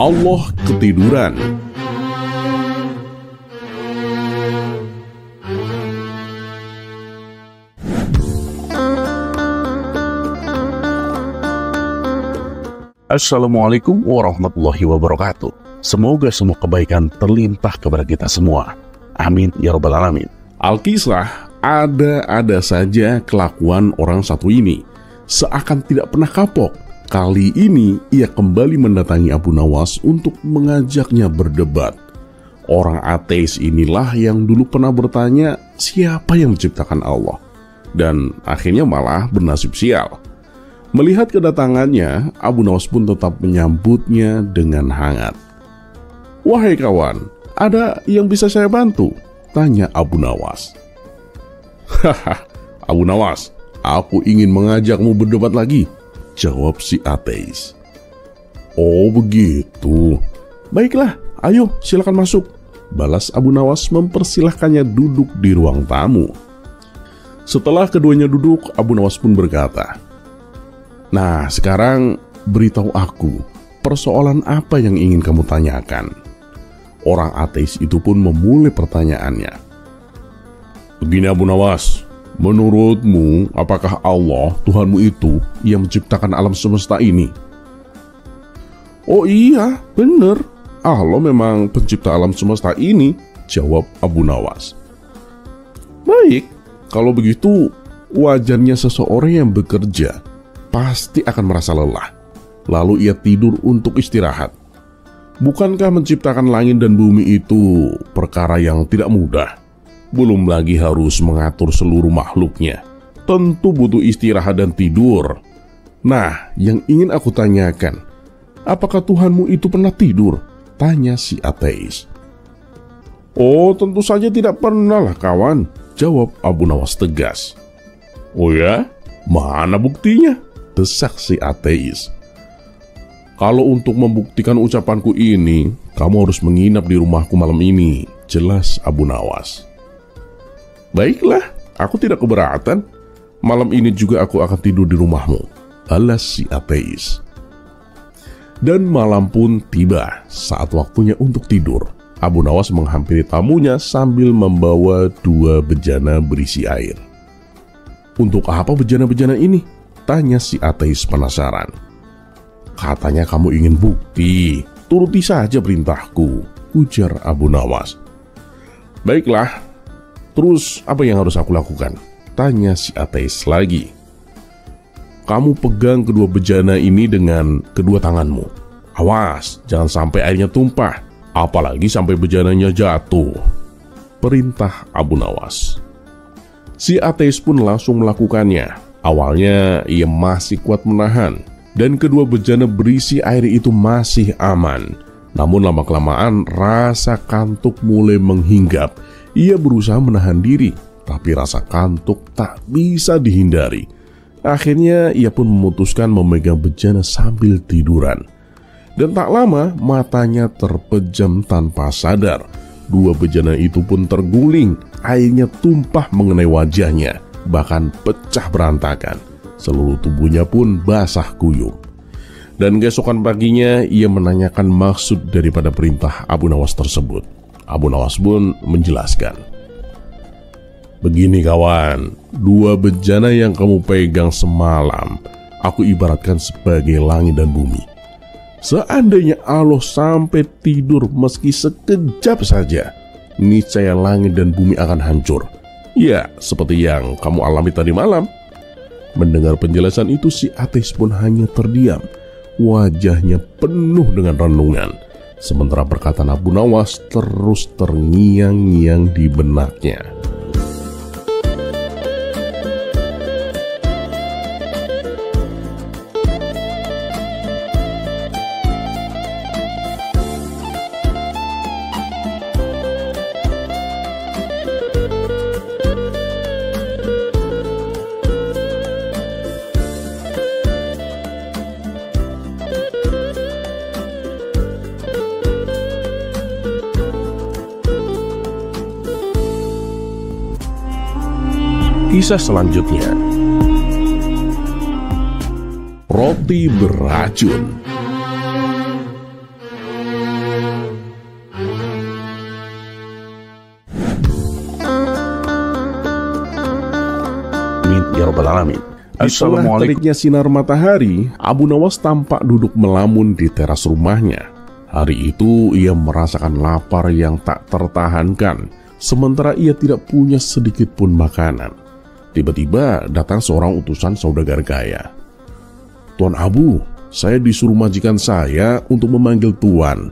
Allah ketiduran. Assalamualaikum warahmatullahi wabarakatuh. Semoga semua kebaikan terlimpah kepada kita semua. Amin ya rabbal alamin. Alkisah, ada saja kelakuan orang satu ini. Seakan tidak pernah kapok. Kali ini ia kembali mendatangi Abu Nawas untuk mengajaknya berdebat. Orang ateis inilah yang dulu pernah bertanya siapa yang menciptakan Allah, dan akhirnya malah bernasib sial. Melihat kedatangannya, Abu Nawas pun tetap menyambutnya dengan hangat. "Wahai kawan, ada yang bisa saya bantu?" tanya Abu Nawas. "Haha, Abu Nawas, aku ingin mengajakmu berdebat lagi," jawab si ateis. "Oh begitu, baiklah, ayo silakan masuk," balas Abu Nawas mempersilahkannya duduk di ruang tamu. Setelah keduanya duduk, Abu Nawas pun berkata, "Nah, sekarang beritahu aku, persoalan apa yang ingin kamu tanyakan?" Orang ateis itu pun memulai pertanyaannya. "Begini Abu Nawas, menurutmu apakah Allah, Tuhanmu itu, yang menciptakan alam semesta ini?" "Oh iya, benar. Allah memang pencipta alam semesta ini," jawab Abu Nawas. "Baik, kalau begitu wajarnya seseorang yang bekerja pasti akan merasa lelah, lalu ia tidur untuk istirahat. Bukankah menciptakan langit dan bumi itu perkara yang tidak mudah? Belum lagi harus mengatur seluruh makhluknya. Tentu butuh istirahat dan tidur. Nah, yang ingin aku tanyakan, apakah Tuhanmu itu pernah tidur?" tanya si ateis. "Oh, tentu saja tidak pernah lah kawan," jawab Abu Nawas tegas. "Oh ya? Mana buktinya?" desak si ateis. "Kalau untuk membuktikan ucapanku ini, kamu harus menginap di rumahku malam ini," jelas Abu Nawas. "Baiklah, aku tidak keberatan. Malam ini juga aku akan tidur di rumahmu," balas si ateis. Dan malam pun tiba. Saat waktunya untuk tidur, Abu Nawas menghampiri tamunya sambil membawa 2 bejana berisi air. "Untuk apa bejana-bejana ini?" tanya si ateis penasaran. "Katanya kamu ingin bukti, turuti saja perintahku," ujar Abu Nawas. "Baiklah, terus apa yang harus aku lakukan?" tanya si ateis lagi. "Kamu pegang kedua bejana ini dengan kedua tanganmu. Awas, jangan sampai airnya tumpah, apalagi sampai bejananya jatuh," perintah Abu Nawas. Si ateis pun langsung melakukannya. Awalnya ia masih kuat menahan, dan kedua bejana berisi air itu masih aman. Namun lama-kelamaan rasa kantuk mulai menghinggap. Ia berusaha menahan diri, tapi rasa kantuk tak bisa dihindari. Akhirnya ia pun memutuskan memegang bejana sambil tiduran. Dan tak lama matanya terpejam tanpa sadar. 2 bejana itu pun terguling, airnya tumpah mengenai wajahnya, bahkan pecah berantakan. Seluruh tubuhnya pun basah kuyup. Dan keesokan paginya ia menanyakan maksud daripada perintah Abu Nawas tersebut. Abu Nawas pun menjelaskan, "Begini kawan, 2 bejana yang kamu pegang semalam, aku ibaratkan sebagai langit dan bumi. Seandainya Allah sampai tidur meski sekejap saja, niscaya langit dan bumi akan hancur. Ya, seperti yang kamu alami tadi malam." Mendengar penjelasan itu, si ateis pun hanya terdiam. Wajahnya penuh dengan renungan. Sementara perkataan Abu Nawas terus terngiang-ngiang di benaknya. Kisah selanjutnya, roti beracun. ya Rabbal Alamin. Di tengah teriknya sinar matahari, Abu Nawas tampak duduk melamun di teras rumahnya. Hari itu ia merasakan lapar yang tak tertahankan, sementara ia tidak punya sedikit pun makanan. Tiba-tiba datang seorang utusan saudagar kaya. "Tuan Abu, saya disuruh majikan saya untuk memanggil Tuan.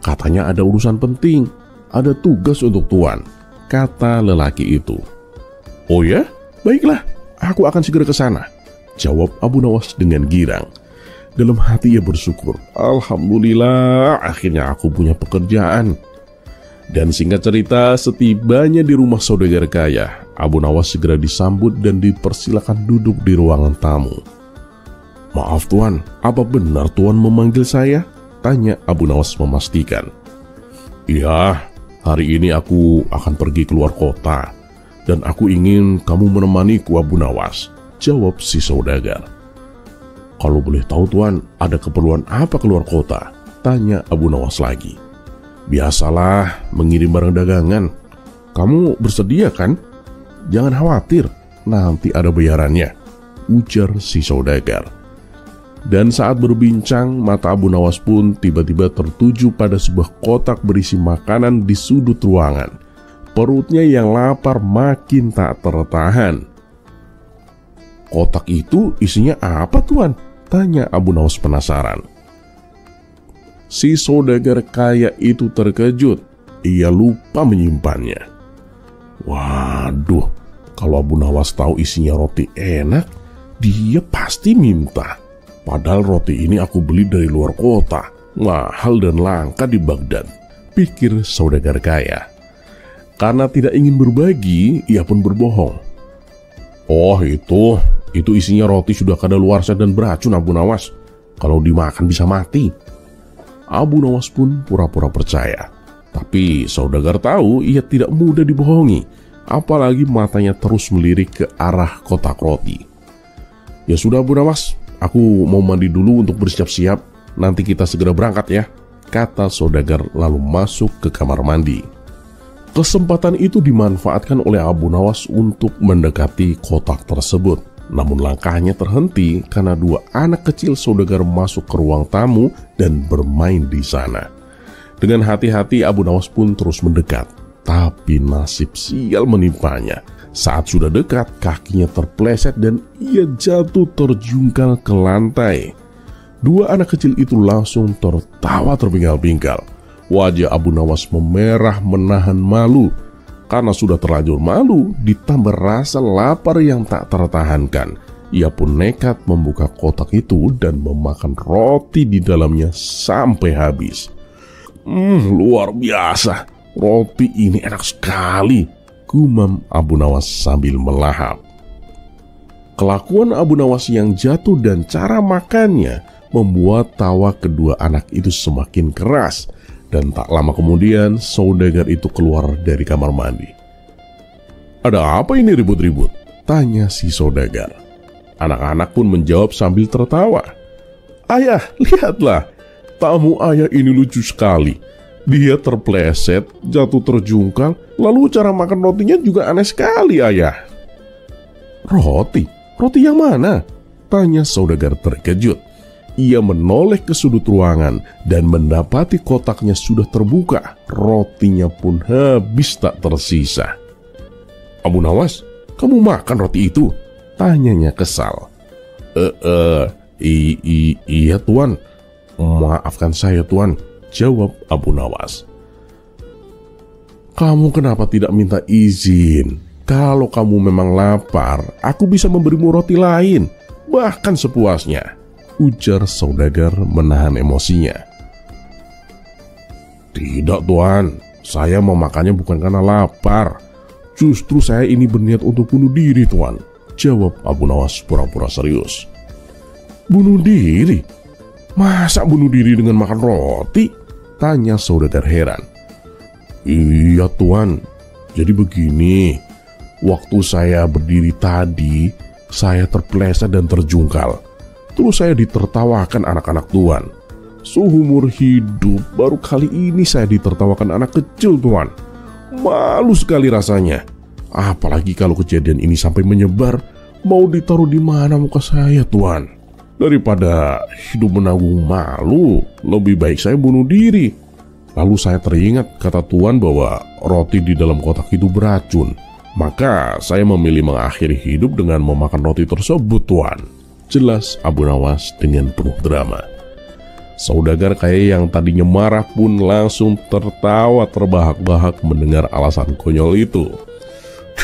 Katanya ada urusan penting, ada tugas untuk Tuan," kata lelaki itu. "Oh ya? Baiklah, aku akan segera ke sana," jawab Abu Nawas dengan girang. Dalam hati ia bersyukur, "Alhamdulillah, akhirnya aku punya pekerjaan." Dan singkat cerita, setibanya di rumah saudagar kaya, Abu Nawas segera disambut dan dipersilakan duduk di ruangan tamu. "Maaf Tuan, apa benar Tuan memanggil saya?" tanya Abu Nawas memastikan. "Iya, hari ini aku akan pergi keluar kota, dan aku ingin kamu menemaniku Abu Nawas," jawab si saudagar. "Kalau boleh tahu Tuan, ada keperluan apa keluar kota?" tanya Abu Nawas lagi. "Biasalah, mengirim barang dagangan. Kamu bersedia kan? Jangan khawatir, nanti ada bayarannya," ujar si saudagar. Dan saat berbincang, mata Abu Nawas pun tiba-tiba tertuju pada sebuah kotak berisi makanan di sudut ruangan. Perutnya yang lapar makin tak tertahan. "Kotak itu isinya apa Tuan?" tanya Abu Nawas penasaran. Si saudagar kaya itu terkejut. Ia lupa menyimpannya. Waduh, kalau Abu Nawas tahu isinya roti enak, dia pasti minta. Padahal roti ini aku beli dari luar kota, mahal dan langka di Baghdad, pikir saudagar kaya. Karena tidak ingin berbagi, ia pun berbohong. "Oh itu isinya roti sudah kadaluarsa dan beracun Abu Nawas. Kalau dimakan bisa mati." Abu Nawas pun pura-pura percaya. Tapi saudagar tahu ia tidak mudah dibohongi, apalagi matanya terus melirik ke arah kotak roti. "Ya sudah Abu Nawas, aku mau mandi dulu untuk bersiap-siap. Nanti kita segera berangkat ya," kata saudagar lalu masuk ke kamar mandi. Kesempatan itu dimanfaatkan oleh Abu Nawas untuk mendekati kotak tersebut. Namun langkahnya terhenti karena dua anak kecil saudagar masuk ke ruang tamu dan bermain di sana. Dengan hati-hati Abu Nawas pun terus mendekat. Tapi nasib sial menimpanya. Saat sudah dekat, kakinya terpleset dan ia jatuh terjungkal ke lantai. Dua anak kecil itu langsung tertawa terpinggal-pinggal. Wajah Abu Nawas memerah menahan malu. Karena sudah terlanjur malu, ditambah rasa lapar yang tak tertahankan, ia pun nekat membuka kotak itu dan memakan roti di dalamnya sampai habis. Luar biasa, roti ini enak sekali," gumam Abu Nawas sambil melahap. Kelakuan Abu Nawas yang jatuh dan cara makannya membuat tawa kedua anak itu semakin keras. Dan tak lama kemudian saudagar itu keluar dari kamar mandi. "Ada apa ini ribut-ribut?" tanya si saudagar. Anak-anak pun menjawab sambil tertawa. "Ayah, lihatlah, tamu ayah ini lucu sekali. Dia terpleset, jatuh terjungkal, lalu cara makan rotinya juga aneh sekali ayah." "Roti? Roti yang mana?" tanya saudagar terkejut. Ia menoleh ke sudut ruangan dan mendapati kotaknya sudah terbuka. Rotinya pun habis tak tersisa. "Abu Nawas, kamu makan roti itu?" tanyanya kesal. Iya Tuan. Maafkan saya Tuan," jawab Abu Nawas. "Kamu kenapa tidak minta izin? Kalau kamu memang lapar, aku bisa memberimu roti lain, bahkan sepuasnya," ujar saudagar menahan emosinya. "Tidak Tuan, saya memakannya bukan karena lapar. Justru saya ini berniat untuk bunuh diri Tuan," jawab Abu Nawas pura-pura serius. "Bunuh diri? Masa bunuh diri dengan makan roti?" tanya saudagar heran. "Iya Tuan, jadi begini. Waktu saya berdiri tadi, saya terpleset dan terjungkal. Terus saya ditertawakan anak-anak Tuan. Seumur hidup baru kali ini saya ditertawakan anak kecil Tuan. Malu sekali rasanya. Apalagi kalau kejadian ini sampai menyebar, Mau ditaruh di mana muka saya, Tuan? Daripada hidup menanggung malu, lebih baik saya bunuh diri. Lalu saya teringat kata Tuan bahwa roti di dalam kotak itu beracun. Maka saya memilih mengakhiri hidup dengan memakan roti tersebut, Tuan. Jelas Abu Nawas dengan penuh drama. Saudagar kaya yang tadinya marah pun langsung tertawa terbahak-bahak mendengar alasan konyol itu.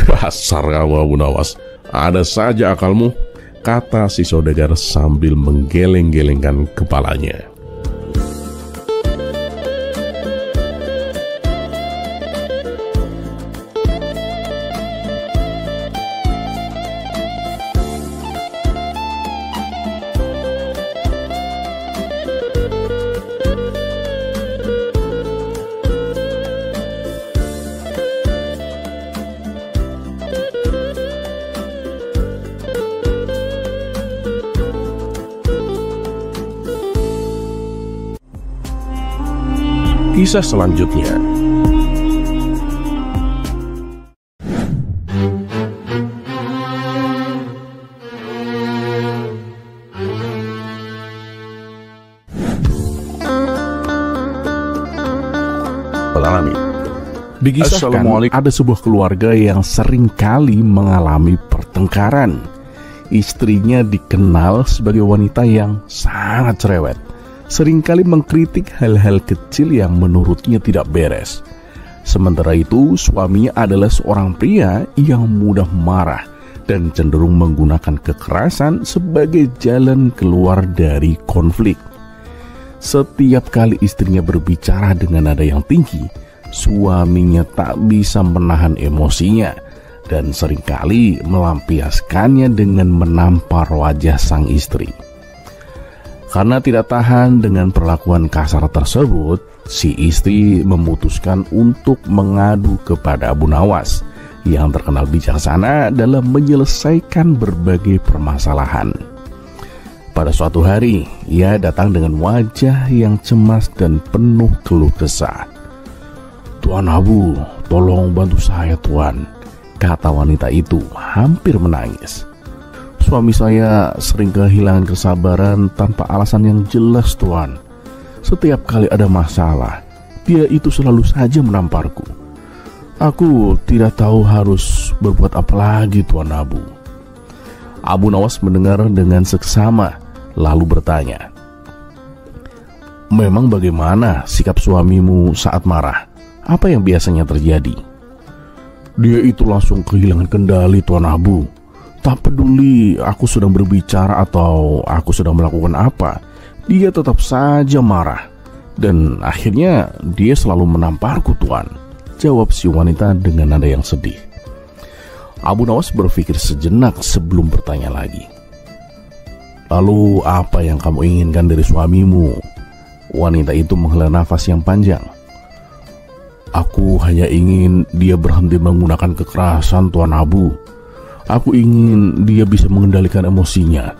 Dasar kamu Abu Nawas, ada saja akalmu, kata si saudagar sambil menggeleng-gelengkan kepalanya. Kisah selanjutnya. Dikisahkan ada sebuah keluarga yang sering kali mengalami pertengkaran. Istrinya dikenal sebagai wanita yang sangat cerewet, seringkali mengkritik hal-hal kecil yang menurutnya tidak beres. Sementara itu, suaminya adalah seorang pria yang mudah marah dan cenderung menggunakan kekerasan sebagai jalan keluar dari konflik. Setiap kali istrinya berbicara dengan nada yang tinggi, suaminya tak bisa menahan emosinya dan seringkali melampiaskannya dengan menampar wajah sang istri. Karena tidak tahan dengan perlakuan kasar tersebut, si istri memutuskan untuk mengadu kepada Abu Nawas yang terkenal bijaksana dalam menyelesaikan berbagai permasalahan. Pada suatu hari, ia datang dengan wajah yang cemas dan penuh keluh kesah. "Tuan Abu, tolong bantu saya, Tuan," kata wanita itu hampir menangis. "Suami saya sering kehilangan kesabaran tanpa alasan yang jelas, Tuan. Setiap kali ada masalah, dia itu selalu saja menamparku. Aku tidak tahu harus berbuat apa lagi, Tuan Abu." Abu Nawas mendengar dengan seksama, lalu bertanya, "Memang bagaimana sikap suamimu saat marah? Apa yang biasanya terjadi?" "Dia itu langsung kehilangan kendali, Tuan Abu. Tak peduli aku sedang berbicara atau aku sedang melakukan apa, dia tetap saja marah. Dan akhirnya dia selalu menamparku, Tuan," jawab si wanita dengan nada yang sedih. Abu Nawas berpikir sejenak sebelum bertanya lagi. "Lalu apa yang kamu inginkan dari suamimu?" Wanita itu menghela nafas yang panjang. "Aku hanya ingin dia berhenti menggunakan kekerasan, Tuan Abu. Aku ingin dia bisa mengendalikan emosinya,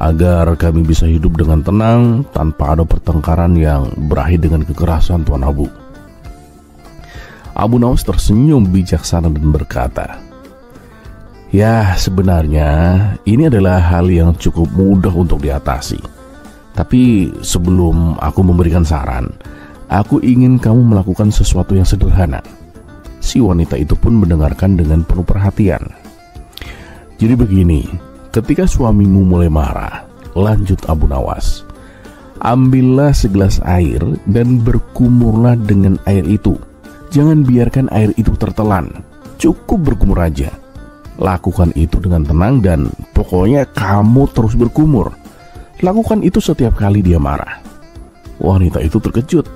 agar kami bisa hidup dengan tenang tanpa ada pertengkaran yang berakhir dengan kekerasan, Tuan Abu." Abu Nawas tersenyum bijaksana dan berkata, "Ya, sebenarnya ini adalah hal yang cukup mudah untuk diatasi. Tapi sebelum aku memberikan saran, aku ingin kamu melakukan sesuatu yang sederhana." Si wanita itu pun mendengarkan dengan penuh perhatian. "Jadi begini, ketika suamimu mulai marah," lanjut Abu Nawas, "ambillah segelas air dan berkumurlah dengan air itu. Jangan biarkan air itu tertelan, cukup berkumur aja. Lakukan itu dengan tenang dan pokoknya kamu terus berkumur. Lakukan itu setiap kali dia marah." Wanita itu terkejut.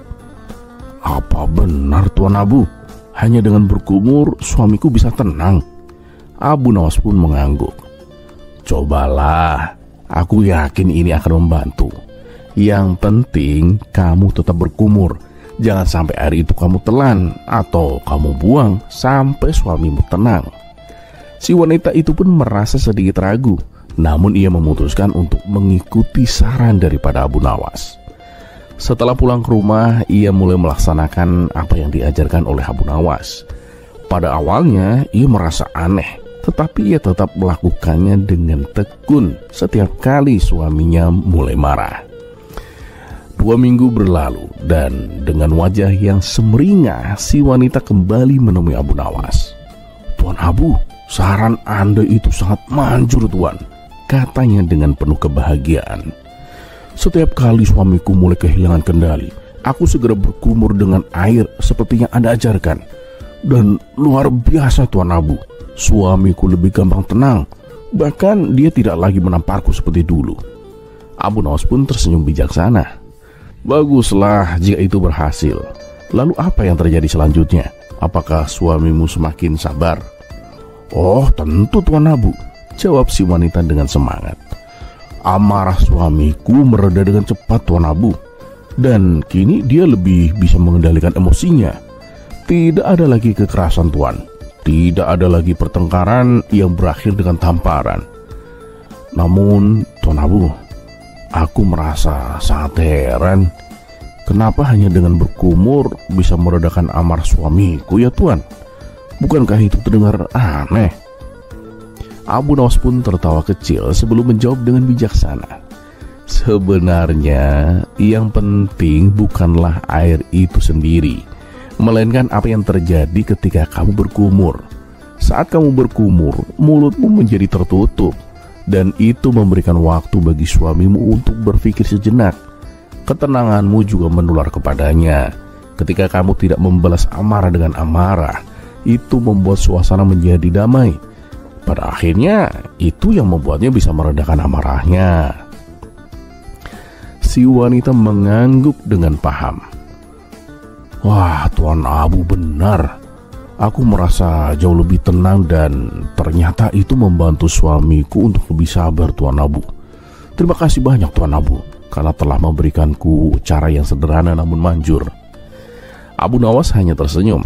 "Apa benar, Tuan Abu? Hanya dengan berkumur suamiku bisa tenang?" Abu Nawas pun mengangguk. "Cobalah, aku yakin ini akan membantu. Yang penting kamu tetap berkumur. Jangan sampai air itu kamu telan atau kamu buang sampai suamimu tenang." Si wanita itu pun merasa sedikit ragu, namun ia memutuskan untuk mengikuti saran daripada Abu Nawas. Setelah pulang ke rumah, ia mulai melaksanakan apa yang diajarkan oleh Abu Nawas. Pada awalnya ia merasa aneh tetapi ia tetap melakukannya dengan tekun setiap kali suaminya mulai marah. 2 minggu berlalu dan dengan wajah yang semeringah si wanita kembali menemui Abu Nawas. "Tuan Abu, saran Anda itu sangat manjur, Tuan," katanya dengan penuh kebahagiaan. "Setiap kali suamiku mulai kehilangan kendali, aku segera berkumur dengan air seperti yang Anda ajarkan. Dan luar biasa, Tuan Abu, suamiku lebih gampang tenang. Bahkan dia tidak lagi menamparku seperti dulu." Abu Nawas pun tersenyum bijaksana. "Baguslah jika itu berhasil. Lalu apa yang terjadi selanjutnya? Apakah suamimu semakin sabar?" "Oh, tentu, Tuan Abu," jawab si wanita dengan semangat. "Amarah suamiku mereda dengan cepat, Tuan Abu. Dan kini dia lebih bisa mengendalikan emosinya. Tidak ada lagi kekerasan, Tuan. Tidak ada lagi pertengkaran yang berakhir dengan tamparan. Namun, Tuan Abu, aku merasa sangat heran. Kenapa hanya dengan berkumur bisa meredakan amarah suamiku ya, Tuan? Bukankah itu terdengar aneh?" Abu Nawas pun tertawa kecil sebelum menjawab dengan bijaksana. "Sebenarnya yang penting bukanlah air itu sendiri, melainkan apa yang terjadi ketika kamu berkumur. Saat kamu berkumur, mulutmu menjadi tertutup, dan itu memberikan waktu bagi suamimu untuk berpikir sejenak. Ketenanganmu juga menular kepadanya. Ketika kamu tidak membalas amarah dengan amarah, itu membuat suasana menjadi damai. Pada akhirnya, itu yang membuatnya bisa meredakan amarahnya." Si wanita mengangguk dengan paham. "Wah, Tuan Abu benar. Aku merasa jauh lebih tenang dan ternyata itu membantu suamiku untuk lebih sabar, Tuan Abu. Terima kasih banyak, Tuan Abu, karena telah memberikanku cara yang sederhana namun manjur." Abu Nawas hanya tersenyum.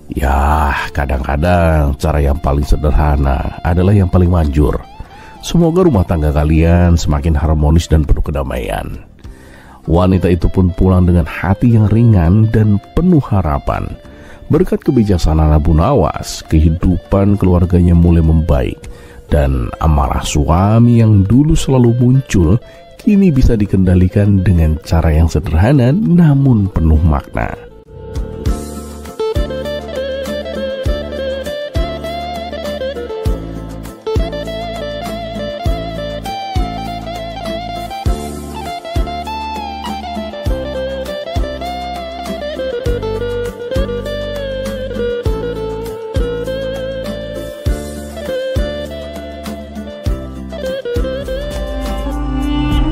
"Ya, kadang-kadang cara yang paling sederhana adalah yang paling manjur. Semoga rumah tangga kalian semakin harmonis dan penuh kedamaian." Wanita itu pun pulang dengan hati yang ringan dan penuh harapan. Berkat kebijaksanaan Abu Nawas, kehidupan keluarganya mulai membaik, dan amarah suami yang dulu selalu muncul kini bisa dikendalikan dengan cara yang sederhana namun penuh makna.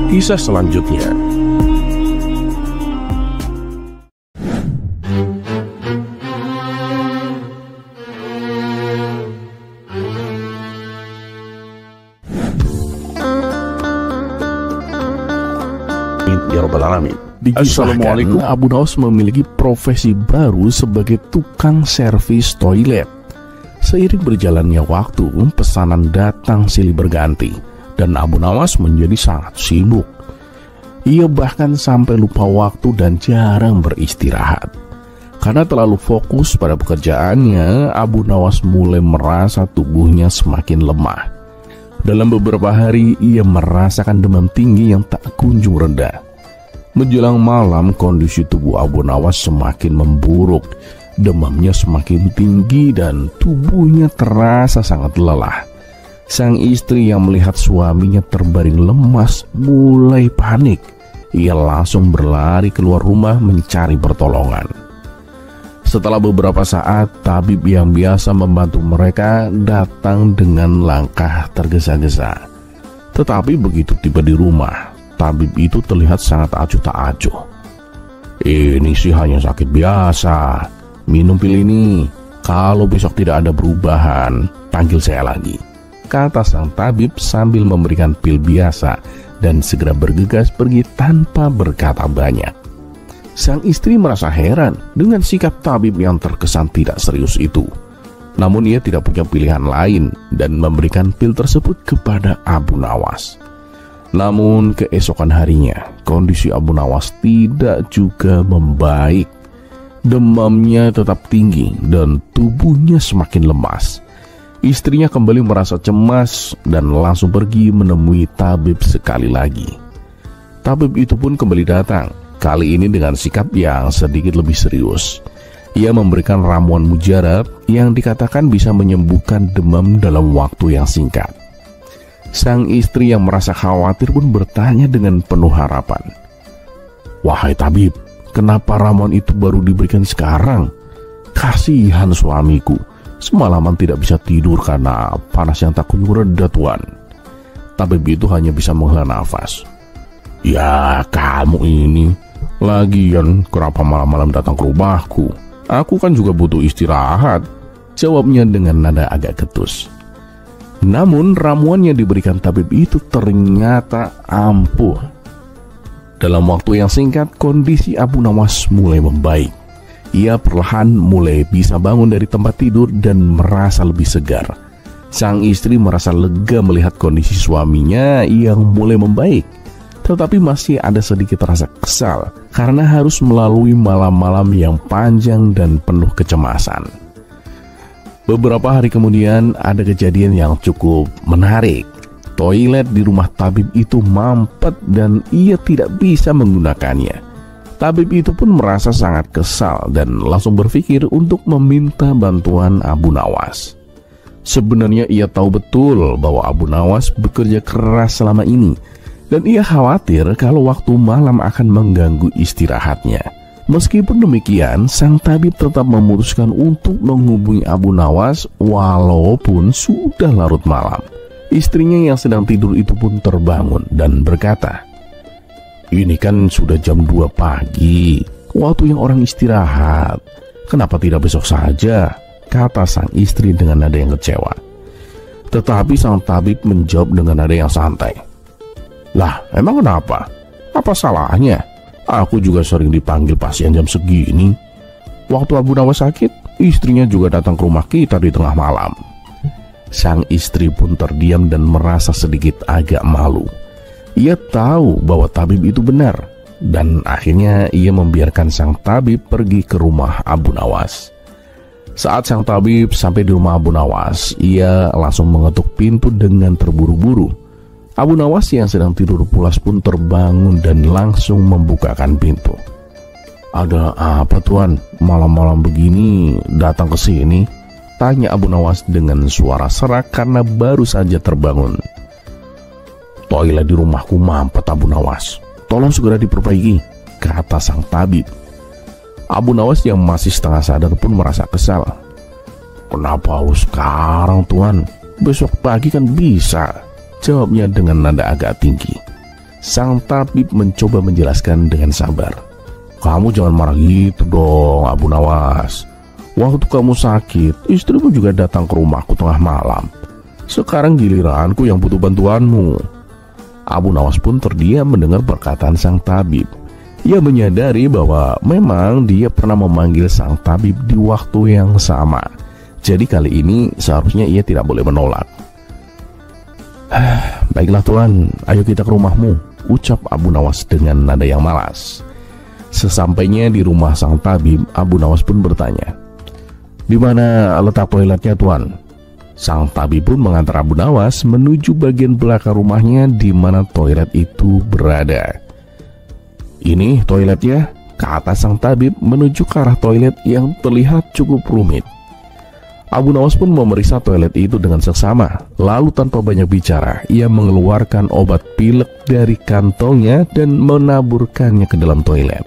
Kisah selanjutnya. Ya Rabbal Alamin. Assalamualaikum. Abu Nawas memiliki profesi baru sebagai tukang servis toilet. Seiring berjalannya waktu, pesanan datang silih berganti, dan Abu Nawas menjadi sangat sibuk. Ia bahkan sampai lupa waktu dan jarang beristirahat. Karena terlalu fokus pada pekerjaannya, Abu Nawas mulai merasa tubuhnya semakin lemah. Dalam beberapa hari, ia merasakan demam tinggi yang tak kunjung reda. Menjelang malam, kondisi tubuh Abu Nawas semakin memburuk. Demamnya semakin tinggi dan tubuhnya terasa sangat lelah. Sang istri yang melihat suaminya terbaring lemas mulai panik. Ia langsung berlari keluar rumah mencari pertolongan. Setelah beberapa saat, tabib yang biasa membantu mereka datang dengan langkah tergesa-gesa. Tetapi begitu tiba di rumah, tabib itu terlihat sangat acuh tak acuh. "Ini sih hanya sakit biasa. Minum pil ini. Kalau besok tidak ada perubahan, panggil saya lagi," kata sang tabib sambil memberikan pil biasa dan segera bergegas pergi tanpa berkata banyak. Sang istri merasa heran dengan sikap tabib yang terkesan tidak serius itu. Namun ia tidak punya pilihan lain dan memberikan pil tersebut kepada Abu Nawas. Namun keesokan harinya, kondisi Abu Nawas tidak juga membaik. Demamnya tetap tinggi dan tubuhnya semakin lemas. Istrinya kembali merasa cemas dan langsung pergi menemui tabib sekali lagi. Tabib itu pun kembali datang, kali ini dengan sikap yang sedikit lebih serius. Ia memberikan ramuan mujarab yang dikatakan bisa menyembuhkan demam dalam waktu yang singkat. Sang istri yang merasa khawatir pun bertanya dengan penuh harapan, "Wahai tabib, kenapa ramuan itu baru diberikan sekarang? Kasihan suamiku, semalaman tidak bisa tidur karena panas yang tak kunjung reda, Tuan." Tabib itu hanya bisa menghela nafas. "Ya, kamu ini, lagian kenapa malam-malam datang ke rumahku? Aku kan juga butuh istirahat," jawabnya dengan nada agak ketus. Namun ramuan yang diberikan tabib itu ternyata ampuh. Dalam waktu yang singkat, kondisi Abu Nawas mulai membaik. Ia perlahan mulai bisa bangun dari tempat tidur dan merasa lebih segar. Sang istri merasa lega melihat kondisi suaminya yang mulai membaik. Tetapi masih ada sedikit rasa kesal karena harus melalui malam-malam yang panjang dan penuh kecemasan. Beberapa hari kemudian ada kejadian yang cukup menarik. Toilet di rumah tabib itu mampet dan ia tidak bisa menggunakannya. Tabib itu pun merasa sangat kesal dan langsung berpikir untuk meminta bantuan Abu Nawas. Sebenarnya ia tahu betul bahwa Abu Nawas bekerja keras selama ini, dan ia khawatir kalau waktu malam akan mengganggu istirahatnya. Meskipun demikian, sang tabib tetap memutuskan untuk menghubungi Abu Nawas walaupun sudah larut malam. Istrinya yang sedang tidur itu pun terbangun dan berkata, "Ini kan sudah jam 2 pagi, waktu yang orang istirahat. Kenapa tidak besok saja?" kata sang istri dengan nada yang kecewa. Tetapi sang tabib menjawab dengan nada yang santai, "Lah, emang kenapa? Apa salahnya? Aku juga sering dipanggil pasien jam segini. Waktu Abu Nawas sakit, istrinya juga datang ke rumah kita di tengah malam." Sang istri pun terdiam dan merasa sedikit agak malu. Ia tahu bahwa tabib itu benar, dan akhirnya ia membiarkan sang tabib pergi ke rumah Abu Nawas. Saat sang tabib sampai di rumah Abu Nawas, ia langsung mengetuk pintu dengan terburu-buru. Abu Nawas yang sedang tidur pulas pun terbangun dan langsung membukakan pintu. "Ada apa, Tuan? Malam-malam begini datang ke sini?" tanya Abu Nawas dengan suara serak karena baru saja terbangun. "Toilet di rumahku mampet, Abu Nawas. Tolong segera diperbaiki," kata sang tabib. Abu Nawas yang masih setengah sadar pun merasa kesal. "Kenapa harus sekarang, Tuan? Besok pagi kan bisa," jawabnya dengan nada agak tinggi. Sang tabib mencoba menjelaskan dengan sabar. "Kamu jangan marah gitu dong, Abu Nawas. Waktu kamu sakit, istrimu juga datang ke rumahku tengah malam. Sekarang giliranku yang butuh bantuanmu." Abu Nawas pun terdiam mendengar perkataan sang tabib. Ia menyadari bahwa memang dia pernah memanggil sang tabib di waktu yang sama. Jadi kali ini seharusnya ia tidak boleh menolak. "Baiklah, Tuan, ayo kita ke rumahmu," ucap Abu Nawas dengan nada yang malas. Sesampainya di rumah sang tabib, Abu Nawas pun bertanya, "Di mana letak toiletnya, Tuan?" Sang tabib pun mengantar Abu Nawas menuju bagian belakang rumahnya di mana toilet itu berada. "Ini toiletnya," kata sang tabib menuju ke arah toilet yang terlihat cukup rumit. Abu Nawas pun memeriksa toilet itu dengan seksama. Lalu tanpa banyak bicara, ia mengeluarkan obat pilek dari kantongnya dan menaburkannya ke dalam toilet.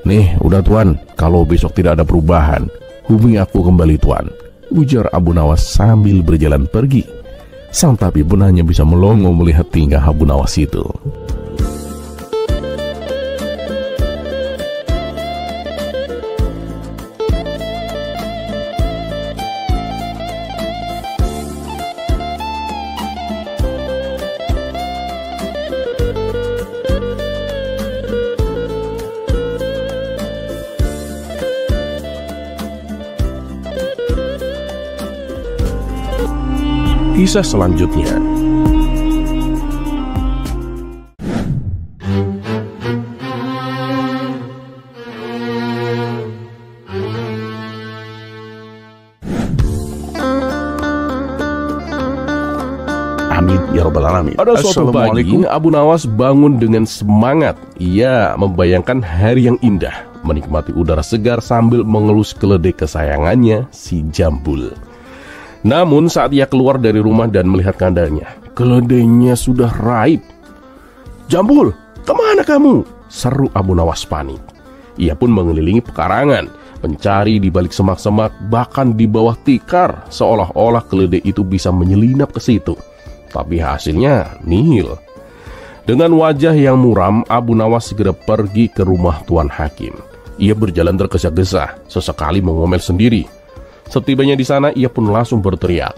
"Nih, udah, Tuan. Kalau besok tidak ada perubahan, hubungi aku kembali, Tuan," ujar Abu Nawas sambil berjalan pergi. Sang tabib pun hanya bisa melongo melihat tingkah Abu Nawas itu. Kisah selanjutnya. rabbal alamin. Pada suatu pagi, Abu Nawas bangun dengan semangat. Ia membayangkan hari yang indah, menikmati udara segar sambil mengelus keledai kesayangannya, si Jambul. Namun saat ia keluar dari rumah dan melihat kandangnya, keledainya sudah raib. "Jambul, kemana kamu?" seru Abu Nawas panik. Ia pun mengelilingi pekarangan, mencari di balik semak-semak, bahkan di bawah tikar, seolah-olah keledai itu bisa menyelinap ke situ. Tapi hasilnya nihil. Dengan wajah yang muram, Abu Nawas segera pergi ke rumah Tuan Hakim. Ia berjalan tergesa-gesa, sesekali mengomel sendiri. Setibanya di sana, ia pun langsung berteriak,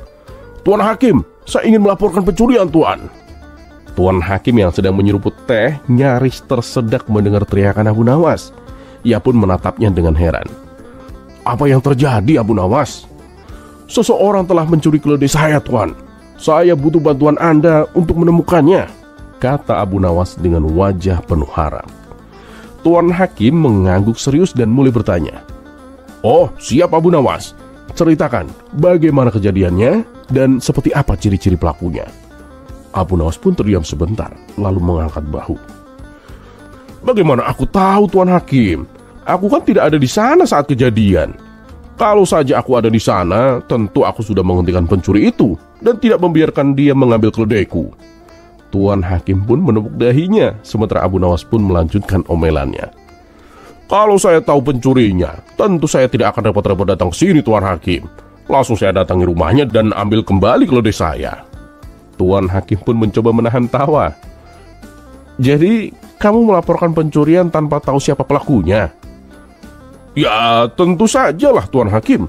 "Tuan Hakim, saya ingin melaporkan pencurian, Tuan." Tuan Hakim yang sedang menyeruput teh nyaris tersedak mendengar teriakan Abu Nawas. Ia pun menatapnya dengan heran. "Apa yang terjadi, Abu Nawas?" "Seseorang telah mencuri keledai saya, Tuan. Saya butuh bantuan Anda untuk menemukannya," kata Abu Nawas dengan wajah penuh harap. Tuan Hakim mengangguk serius dan mulai bertanya, "Oh, siap Abu Nawas. Ceritakan bagaimana kejadiannya dan seperti apa ciri-ciri pelakunya." Abu Nawas pun terdiam sebentar, lalu mengangkat bahu. "Bagaimana aku tahu, Tuan Hakim? Aku kan tidak ada di sana saat kejadian. Kalau saja aku ada di sana, tentu aku sudah menghentikan pencuri itu dan tidak membiarkan dia mengambil keledaiku." Tuan Hakim pun menepuk dahinya, sementara Abu Nawas pun melanjutkan omelannya. "Kalau saya tahu pencurinya, tentu saya tidak akan repot-repot datang ke sini, Tuan Hakim. Langsung saya datangi rumahnya dan ambil kembali keledai saya." Tuan Hakim pun mencoba menahan tawa. "Jadi, kamu melaporkan pencurian tanpa tahu siapa pelakunya?" "Ya, tentu sajalah, Tuan Hakim.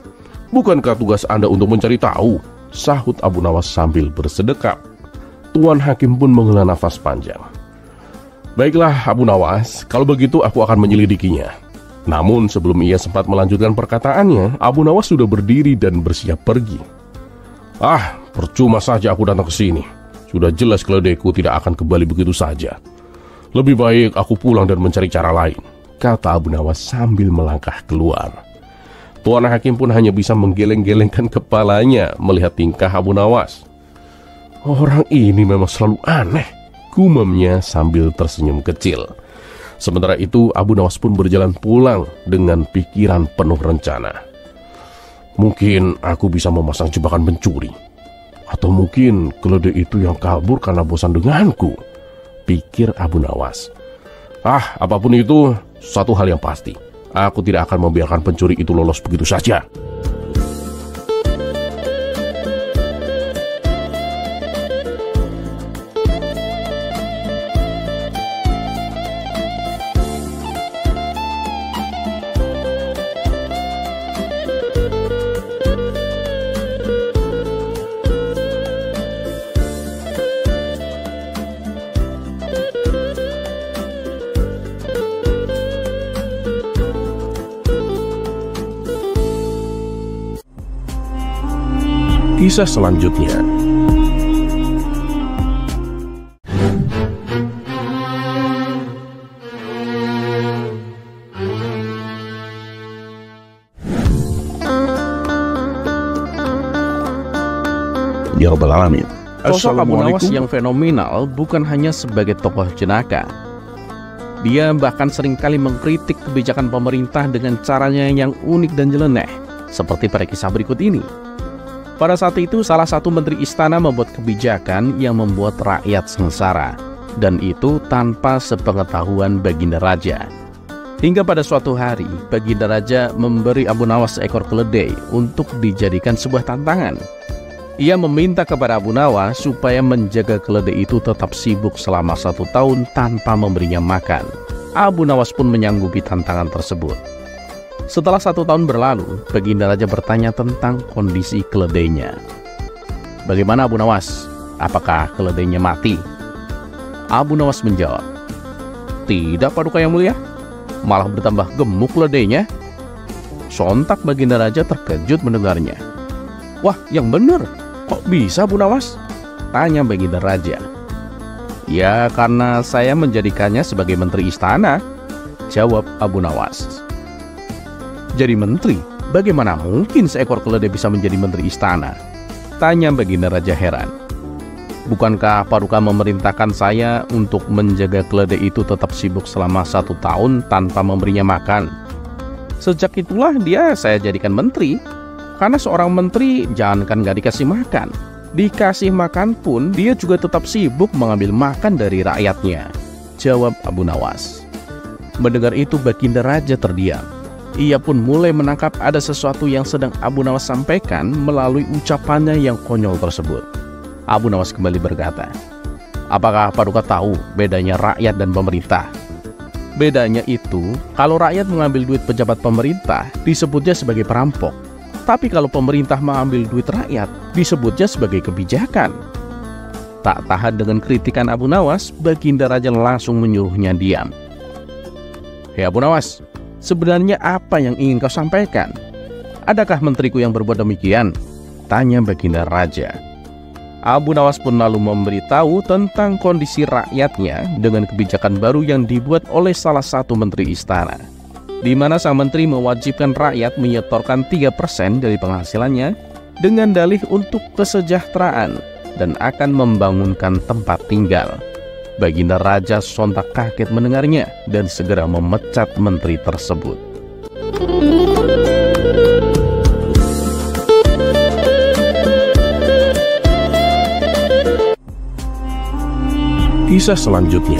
Bukankah tugas Anda untuk mencari tahu?" sahut Abu Nawas sambil bersedekap. Tuan Hakim pun menghela nafas panjang. "Baiklah, Abu Nawas, kalau begitu aku akan menyelidikinya." Namun sebelum ia sempat melanjutkan perkataannya, Abu Nawas sudah berdiri dan bersiap pergi. "Ah, percuma saja aku datang ke sini. Sudah jelas keledaiku tidak akan kembali begitu saja. Lebih baik aku pulang dan mencari cara lain," kata Abu Nawas sambil melangkah keluar. Tuan Hakim pun hanya bisa menggeleng-gelengkan kepalanya melihat tingkah Abu Nawas. "Orang ini memang selalu aneh," gumamnya sambil tersenyum kecil. Sementara itu Abu Nawas pun berjalan pulang dengan pikiran penuh rencana. "Mungkin aku bisa memasang jebakan pencuri. Atau mungkin keledai itu yang kabur karena bosan denganku," pikir Abu Nawas. Apapun itu, satu hal yang pasti, aku tidak akan membiarkan pencuri itu lolos begitu saja." Kisah selanjutnya. Ya rabbal alamin. Sosok Abu Nawas yang fenomenal bukan hanya sebagai tokoh jenaka. Dia bahkan seringkali mengkritik kebijakan pemerintah dengan caranya yang unik dan nyeleneh, seperti pada kisah berikut ini. Pada saat itu, salah satu menteri istana membuat kebijakan yang membuat rakyat sengsara, dan itu tanpa sepengetahuan Baginda Raja. Hingga pada suatu hari, Baginda Raja memberi Abu Nawas seekor keledai untuk dijadikan sebuah tantangan. Ia meminta kepada Abu Nawas supaya menjaga keledai itu tetap sibuk selama 1 tahun tanpa memberinya makan. Abu Nawas pun menyanggupi tantangan tersebut. Setelah 1 tahun berlalu, Baginda Raja bertanya tentang kondisi keledainya. "Bagaimana Abu Nawas? Apakah keledainya mati?" Abu Nawas menjawab, "Tidak, Paduka Yang Mulia. Malah bertambah gemuk keledainya." Sontak Baginda Raja terkejut mendengarnya. "Wah, yang benar. Kok bisa, Abu Nawas?" tanya Baginda Raja. "Ya, karena saya menjadikannya sebagai menteri istana," jawab Abu Nawas. "Jadi menteri? Bagaimana mungkin seekor keledai bisa menjadi menteri istana?" tanya Baginda Raja heran. Bukankah Paduka memerintahkan saya untuk menjaga keledai itu tetap sibuk selama 1 tahun tanpa memberinya makan? Sejak itulah saya jadikan menteri. Karena seorang menteri jangankan gak dikasih makan, dikasih makan pun dia juga tetap sibuk mengambil makan dari rakyatnya, jawab Abu Nawas. Mendengar itu Baginda Raja terdiam. Ia pun mulai menangkap ada sesuatu yang sedang Abu Nawas sampaikan melalui ucapannya yang konyol tersebut. Abu Nawas kembali berkata, apakah Paduka tahu bedanya rakyat dan pemerintah? Bedanya itu, kalau rakyat mengambil duit pejabat pemerintah, disebutnya sebagai perampok. Tapi kalau pemerintah mengambil duit rakyat, disebutnya sebagai kebijakan. Tak tahan dengan kritikan Abu Nawas, Baginda Raja langsung menyuruhnya diam. Hei Abu Nawas, sebenarnya apa yang ingin kau sampaikan? Adakah menteriku yang berbuat demikian? Tanya Baginda Raja. Abu Nawas pun lalu memberitahu tentang kondisi rakyatnya dengan kebijakan baru yang dibuat oleh salah satu menteri istana, di mana sang menteri mewajibkan rakyat menyetorkan 3% dari penghasilannya dengan dalih untuk kesejahteraan dan akan membangunkan tempat tinggal. Baginda Raja sontak kaget mendengarnya dan segera memecat menteri tersebut. Kisah selanjutnya.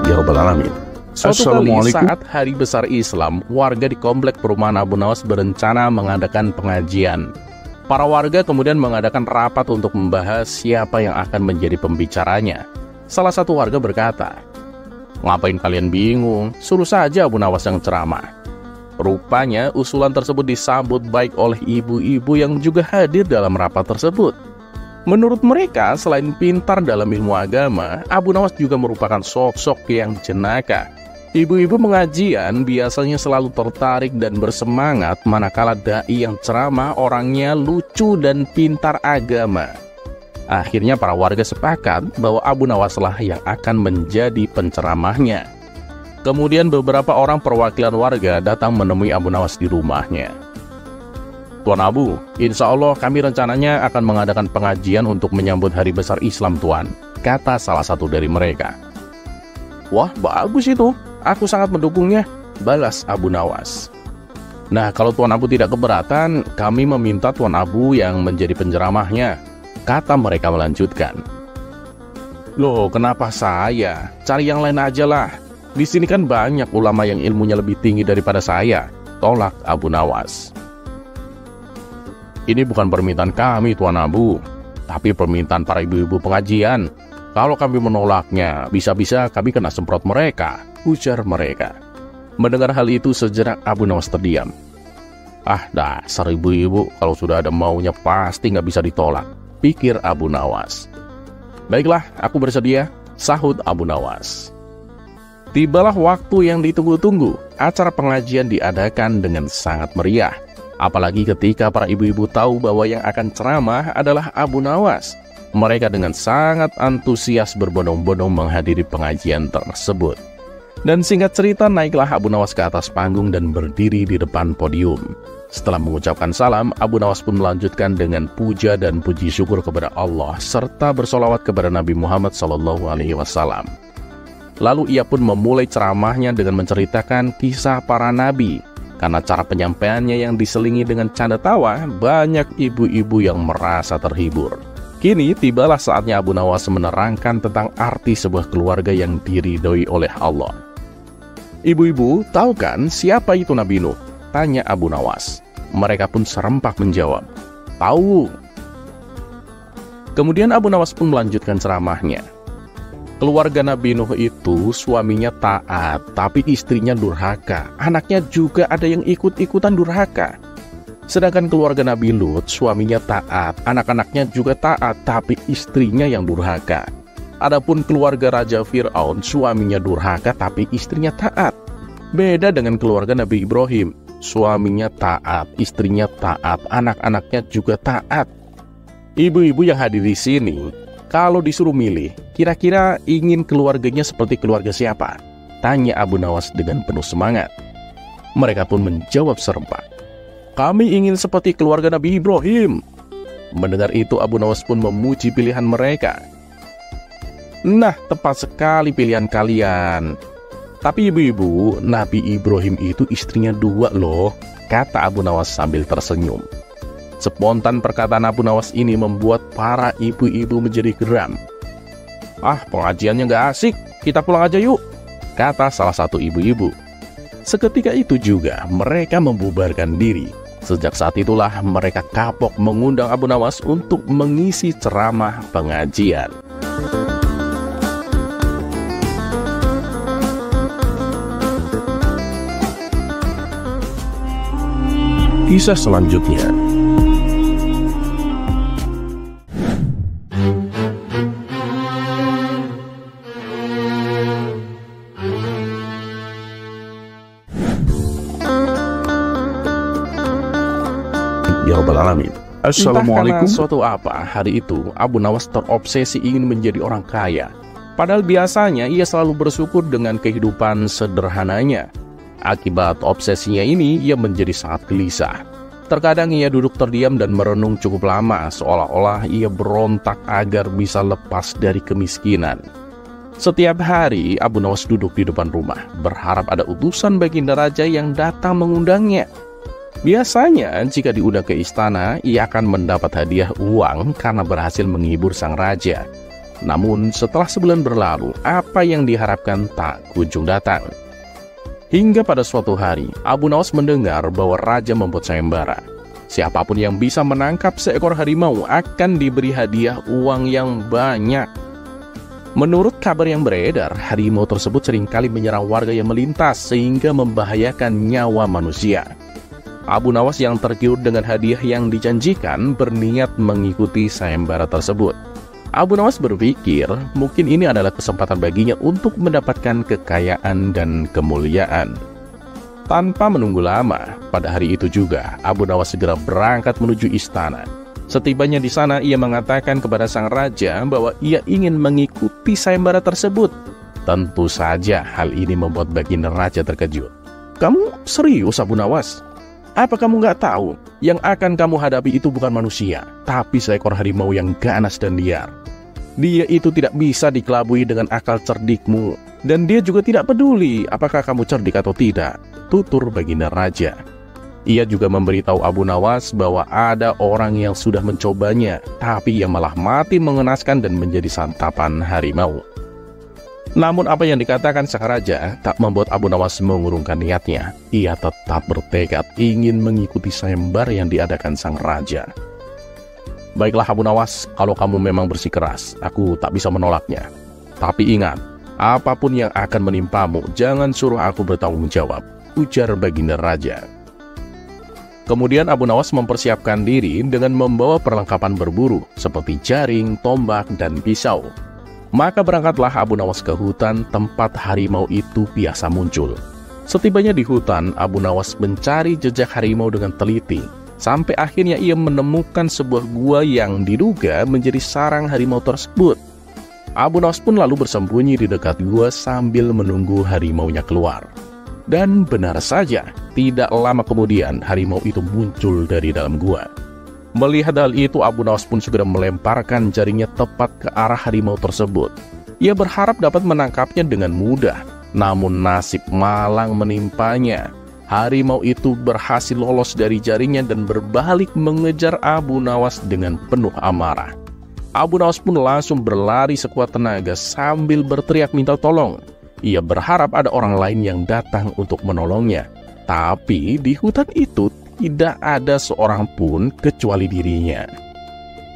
Ya Rabbal Alamin. Suatu kali saat hari besar Islam, warga di komplek perumahan Abu Nawas berencana mengadakan pengajian. Para warga kemudian mengadakan rapat untuk membahas siapa yang akan menjadi pembicaranya. Salah satu warga berkata, ngapain kalian bingung? Suruh saja Abu Nawas yang ceramah. Rupanya usulan tersebut disambut baik oleh ibu-ibu yang juga hadir dalam rapat tersebut. Menurut mereka, selain pintar dalam ilmu agama, Abu Nawas juga merupakan sosok yang jenaka. Ibu-ibu pengajian biasanya selalu tertarik dan bersemangat manakala dai yang ceramah orangnya lucu dan pintar agama. Akhirnya para warga sepakat bahwa Abu Nawas lah yang akan menjadi penceramahnya. Kemudian beberapa orang perwakilan warga datang menemui Abu Nawas di rumahnya. Tuan Abu, insya Allah kami rencananya akan mengadakan pengajian untuk menyambut hari besar Islam Tuan, kata salah satu dari mereka. Wah, bagus itu, aku sangat mendukungnya, balas Abu Nawas. Nah, kalau Tuan Abu tidak keberatan, kami meminta Tuan Abu yang menjadi penceramahnya, kata mereka melanjutkan. Loh, kenapa saya? Cari yang lain aja lah. Di sini kan banyak ulama yang ilmunya lebih tinggi daripada saya, tolak Abu Nawas. Ini bukan permintaan kami Tuan Abu, tapi permintaan para ibu-ibu pengajian. Kalau kami menolaknya, bisa-bisa kami kena semprot mereka, ujar mereka. Mendengar hal itu sejenak Abu Nawas terdiam. Ah, dasar ibu-ibu, kalau sudah ada maunya pasti nggak bisa ditolak, pikir Abu Nawas. Baiklah, aku bersedia, sahut Abu Nawas. Tibalah waktu yang ditunggu-tunggu. Acara pengajian diadakan dengan sangat meriah. Apalagi ketika para ibu-ibu tahu bahwa yang akan ceramah adalah Abu Nawas. Mereka dengan sangat antusias berbondong-bondong menghadiri pengajian tersebut. Dan singkat cerita, naiklah Abu Nawas ke atas panggung dan berdiri di depan podium. Setelah mengucapkan salam, Abu Nawas pun melanjutkan dengan puja dan puji syukur kepada Allah serta bersolawat kepada Nabi Muhammad SAW. Lalu ia pun memulai ceramahnya dengan menceritakan kisah para nabi. Karena cara penyampaiannya yang diselingi dengan canda tawa, banyak ibu-ibu yang merasa terhibur. Kini tibalah saatnya Abu Nawas menerangkan tentang arti sebuah keluarga yang diridhoi oleh Allah. Ibu-ibu, tahu kan siapa itu Nabi Nuh? Tanya Abu Nawas. Mereka pun serempak menjawab, tahu. Kemudian Abu Nawas pun melanjutkan ceramahnya. Keluarga Nabi Nuh itu suaminya taat, tapi istrinya durhaka. Anaknya juga ada yang ikut-ikutan durhaka. Sedangkan keluarga Nabi Lut, suaminya taat, anak-anaknya juga taat, tapi istrinya yang durhaka. Adapun keluarga Raja Fir'aun, suaminya durhaka, tapi istrinya taat. Beda dengan keluarga Nabi Ibrahim, suaminya taat, istrinya taat, anak-anaknya juga taat. Ibu-ibu yang hadir di sini, Kalau disuruh milih, kira-kira ingin keluarganya seperti keluarga siapa? Tanya Abu Nawas dengan penuh semangat. Mereka pun menjawab serempak, kami ingin seperti keluarga Nabi Ibrahim. Mendengar itu, Abu Nawas pun memuji pilihan mereka. Nah, tepat sekali pilihan kalian. Tapi ibu-ibu, Nabi Ibrahim itu istrinya 2 loh, kata Abu Nawas sambil tersenyum. Spontan perkataan Abu Nawas ini membuat para ibu-ibu menjadi geram. Ah, pengajiannya nggak asik, kita pulang aja yuk, kata salah satu ibu-ibu. Seketika itu juga mereka membubarkan diri. Sejak saat itulah mereka kapok mengundang Abu Nawas untuk mengisi ceramah pengajian. Kisah selanjutnya. Ya Rabbal Alamin. Assalamualaikum. Entah karena suatu apa, hari itu Abu Nawas terobsesi ingin menjadi orang kaya. Padahal biasanya ia selalu bersyukur dengan kehidupan sederhananya. Akibat obsesinya ini, ia menjadi sangat gelisah. Terkadang ia duduk terdiam dan merenung cukup lama, seolah-olah ia berontak agar bisa lepas dari kemiskinan. Setiap hari, Abu Nawas duduk di depan rumah, berharap ada utusan baginda raja yang datang mengundangnya. Biasanya, jika diundang ke istana, ia akan mendapat hadiah uang karena berhasil menghibur sang raja. Namun, setelah sebulan berlalu, apa yang diharapkan tak kunjung datang. Hingga pada suatu hari, Abu Nawas mendengar bahwa raja membuat sayembara. Siapapun yang bisa menangkap seekor harimau akan diberi hadiah uang yang banyak. Menurut kabar yang beredar, harimau tersebut seringkali menyerang warga yang melintas sehingga membahayakan nyawa manusia. Abu Nawas yang tergiur dengan hadiah yang dijanjikan berniat mengikuti sayembara tersebut. Abu Nawas berpikir mungkin ini adalah kesempatan baginya untuk mendapatkan kekayaan dan kemuliaan. Tanpa menunggu lama, pada hari itu juga Abu Nawas segera berangkat menuju istana. Setibanya di sana, ia mengatakan kepada sang raja bahwa ia ingin mengikuti sayembara tersebut. Tentu saja hal ini membuat baginda raja terkejut. Kamu serius, Abu Nawas? Apa kamu nggak tahu, yang akan kamu hadapi itu bukan manusia, tapi seekor harimau yang ganas dan liar. Dia itu tidak bisa dikelabui dengan akal cerdikmu, dan dia juga tidak peduli apakah kamu cerdik atau tidak, tutur baginda raja. Ia juga memberitahu Abu Nawas bahwa ada orang yang sudah mencobanya, tapi ia malah mati mengenaskan dan menjadi santapan harimau. Namun apa yang dikatakan sang raja tak membuat Abu Nawas mengurungkan niatnya. Ia tetap bertekad ingin mengikuti sayembara yang diadakan sang raja. Baiklah Abu Nawas, kalau kamu memang bersikeras, aku tak bisa menolaknya. Tapi ingat, apapun yang akan menimpamu, jangan suruh aku bertanggung jawab, ujar baginda raja. Kemudian Abu Nawas mempersiapkan diri dengan membawa perlengkapan berburu, seperti jaring, tombak, dan pisau. Maka berangkatlah Abu Nawas ke hutan tempat harimau itu biasa muncul. Setibanya di hutan, Abu Nawas mencari jejak harimau dengan teliti. Sampai akhirnya ia menemukan sebuah gua yang diduga menjadi sarang harimau tersebut. Abu Nawas pun lalu bersembunyi di dekat gua sambil menunggu harimaunya keluar. Dan benar saja, tidak lama kemudian harimau itu muncul dari dalam gua. Melihat hal itu, Abu Nawas pun segera melemparkan jaringnya tepat ke arah harimau tersebut. Ia berharap dapat menangkapnya dengan mudah, namun nasib malang menimpanya. Harimau itu berhasil lolos dari jaringnya dan berbalik mengejar Abu Nawas dengan penuh amarah. Abu Nawas pun langsung berlari sekuat tenaga sambil berteriak minta tolong. Ia berharap ada orang lain yang datang untuk menolongnya. Tapi di hutan itu tidak ada seorang pun kecuali dirinya.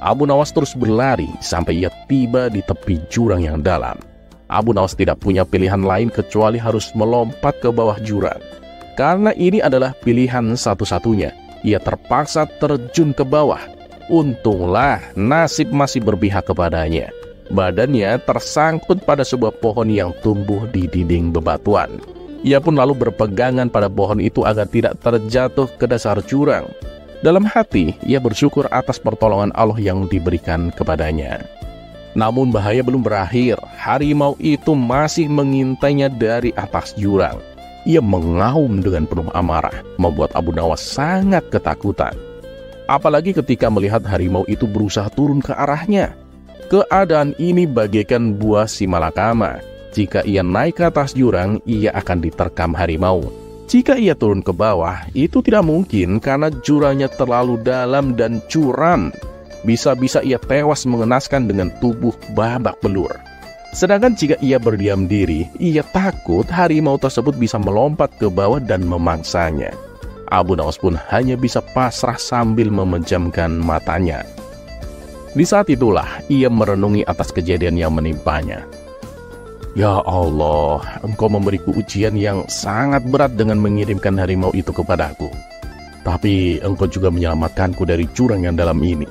Abu Nawas terus berlari sampai ia tiba di tepi jurang yang dalam. Abu Nawas tidak punya pilihan lain kecuali harus melompat ke bawah jurang. Karena ini adalah pilihan satu-satunya, ia terpaksa terjun ke bawah. Untunglah nasib masih berpihak kepadanya. Badannya tersangkut pada sebuah pohon yang tumbuh di dinding bebatuan. Ia pun lalu berpegangan pada pohon itu agar tidak terjatuh ke dasar jurang. Dalam hati, ia bersyukur atas pertolongan Allah yang diberikan kepadanya. Namun bahaya belum berakhir. Harimau itu masih mengintainya dari atas jurang. Ia mengaum dengan penuh amarah, membuat Abu Nawas sangat ketakutan. Apalagi ketika melihat harimau itu berusaha turun ke arahnya. Keadaan ini bagaikan buah si malakama. Jika ia naik ke atas jurang, ia akan diterkam harimau. Jika ia turun ke bawah, itu tidak mungkin karena jurangnya terlalu dalam dan curam. Bisa-bisa ia tewas mengenaskan dengan tubuh babak belur. Sedangkan jika ia berdiam diri, ia takut harimau tersebut bisa melompat ke bawah dan memangsanya. Abu Nawas pun hanya bisa pasrah sambil memejamkan matanya. Di saat itulah ia merenungi atas kejadian yang menimpanya. Ya Allah, Engkau memberiku ujian yang sangat berat dengan mengirimkan harimau itu kepadaku. Tapi Engkau juga menyelamatkanku dari jurang yang dalam ini.